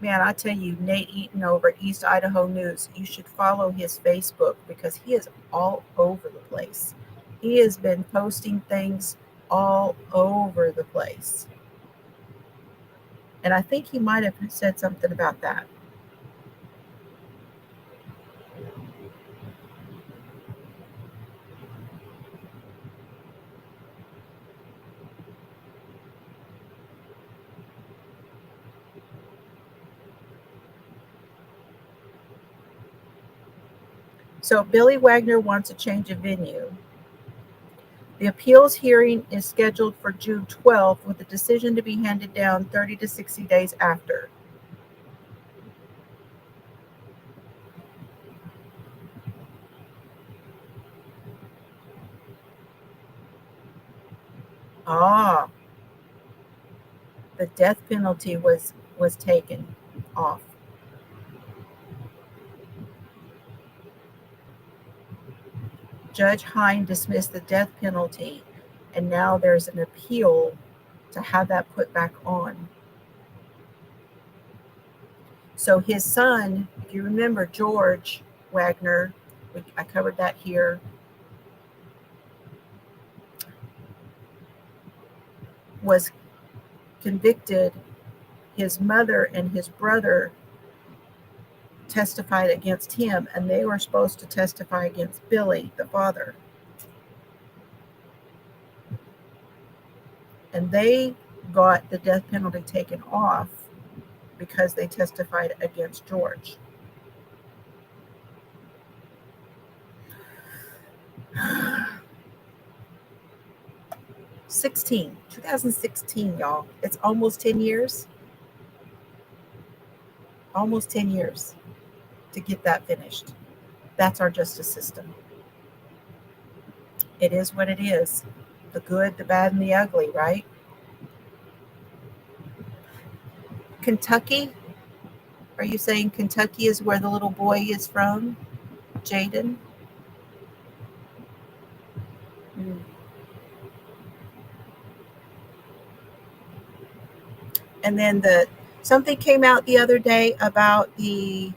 man, I tell you, Nate Eaton over at East Idaho News. You should follow his Facebook because he is all over the place. He has been posting things all over the place. And I think he might have said something about that. So Billy Wagner wants a change of venue. The appeals hearing is scheduled for June 12th with the decision to be handed down 30 to 60 days after. Ah, the death penalty was taken. off. Judge Hine dismissed the death penalty, and now there's an appeal to have that put back on. So his son, if you remember George Wagner, I covered that here, was convicted. His mother and his brother testified against him, and they were supposed to testify against Billy, the father. And they got the death penalty taken off because they testified against George. '16, 2016, y'all. It's almost 10 years. Almost 10 years to get that finished. That's our justice system. It is what it is. The good, the bad, and the ugly, right? Kentucky? Are you saying Kentucky is where the little boy is from? Jaden? And then something came out the other day about the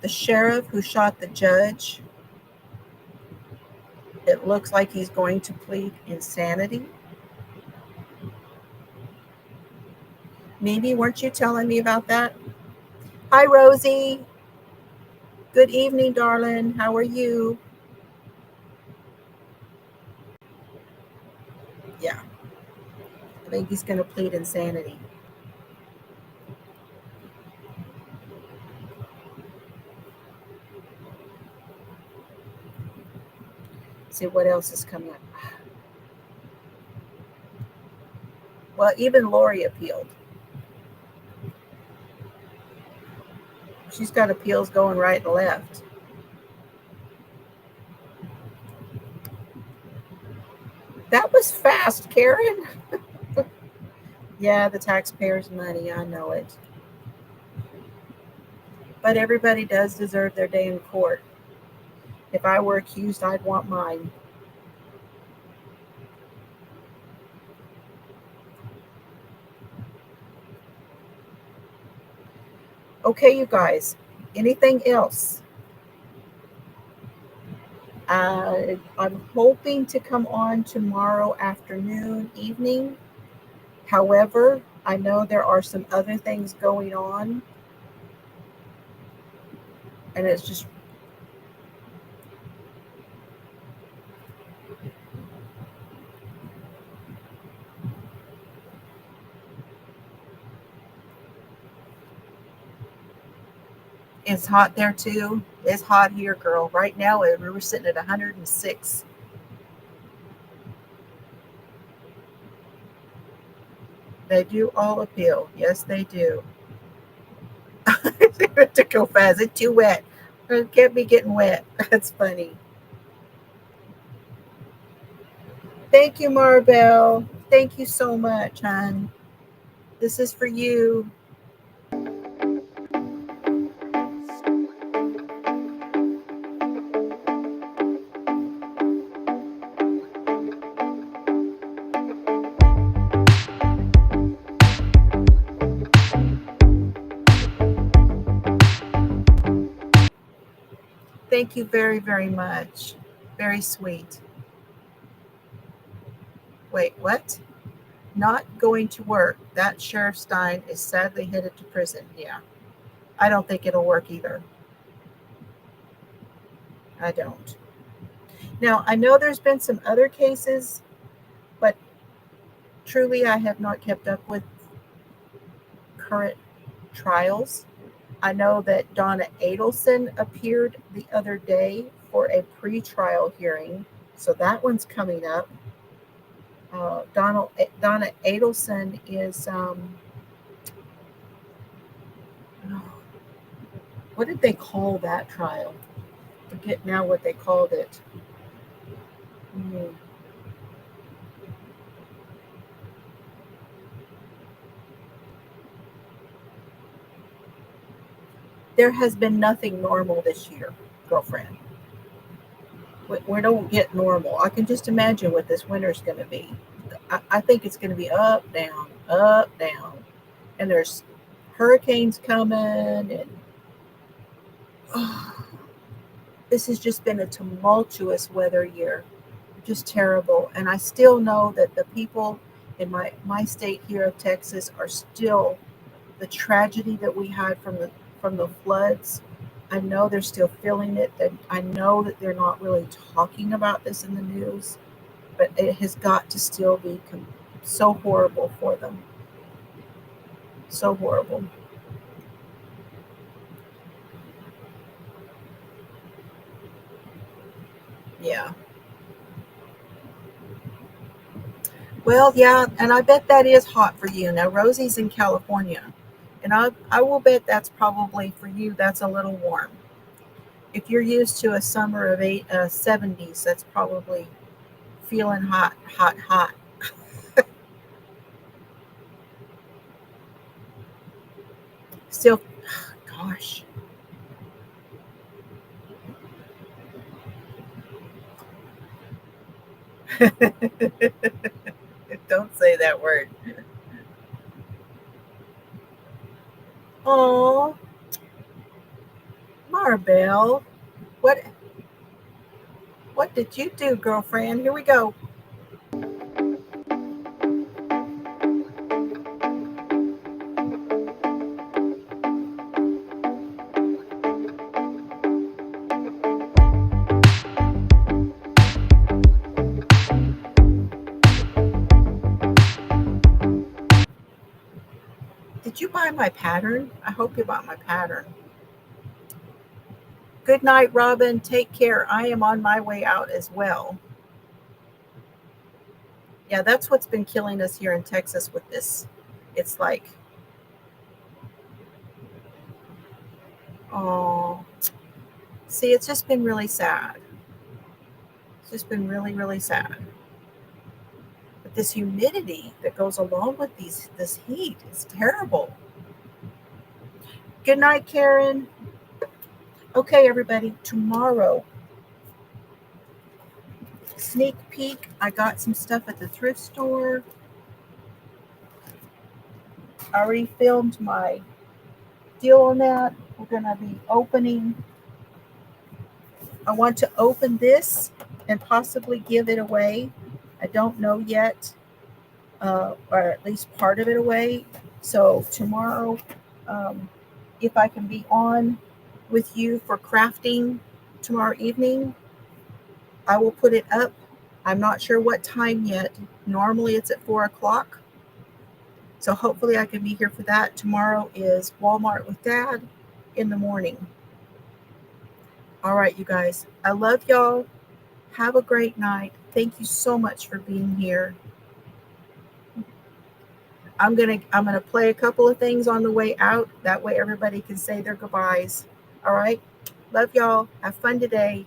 sheriff who shot the judge. It looks like he's going to plead insanity. Mimi, weren't you telling me about that? Hi, Rosie. Good evening, darling. How are you? Yeah. I think he's going to plead insanity. See what else is coming up. Well, even Lori appealed. She's got appeals going right and left. That was fast, Karen. Yeah, the taxpayers' money. I know it. But everybody does deserve their day in court. If I were accused, I'd want mine. Okay, you guys. Anything else? I'm hoping to come on tomorrow afternoon, evening. However, I know there are some other things going on. And it's hot there too. It's hot here, girl. Right now, we're sitting at 106. They do all appeal. Yes, they do. To go fast. It's too wet. It can't be getting wet. That's funny. Thank you, Marbell. Thank you so much, hon. This is for you. Thank you very, very much. Very sweet. Wait, what? Not going to work. That Sheriff Stein is sadly headed to prison. Yeah. I don't think it'll work either. I don't. Now, I know there's been some other cases, but truly I have not kept up with current trials. I know that Donna Adelson appeared the other day for a pre-trial hearing, so that one's coming up. Donna Adelson is, what did they call that trial? Forget now what they called it. There has been nothing normal this year, girlfriend. We don't get normal. I can just imagine what this winter's going to be. I think it's going to be up, down. And there's hurricanes coming. And oh, this has just been a tumultuous weather year. Just terrible. And I still know that the people in my state here of Texas are still the tragedy that we had from the floods. I know they're still feeling it. And I know that they're not really talking about this in the news, but it has got to still be so horrible for them. So horrible. Yeah. Well, yeah, and I bet that is hot for you. Now, Rosie's in California, and I will bet that's probably for you, that's a little warm. If you're used to a summer of 70s, that's probably feeling hot, hot, hot. Still, gosh. Don't say that word. Oh, Marbell, what what did you do, girlfriend? Here we go. Did you buy my pattern? I hope you bought my pattern. Good night, Robin. Take care. I am on my way out as well. Yeah, that's what's been killing us here in Texas with this. It's like, oh, see, it's just been really sad. It's just been really, really sad. But this humidity that goes along with this heat is terrible. Good night, Karen. Okay, everybody, tomorrow, sneak peek. I got some stuff at the thrift store. I already filmed my deal on that. We're going to be opening. I want to open this and possibly give it away. I don't know yet, or at least part of it away. So tomorrow, if I can be on with you for crafting tomorrow evening, I will put it up. I'm not sure what time yet. Normally it's at 4 o'clock. So hopefully I can be here for that. Tomorrow is Walmart with Dad in the morning. All right, you guys. I love y'all. Have a great night. Thank you so much for being here. I'm gonna play a couple of things on the way out. That way everybody can say their goodbyes. All right. Love y'all. Have fun today.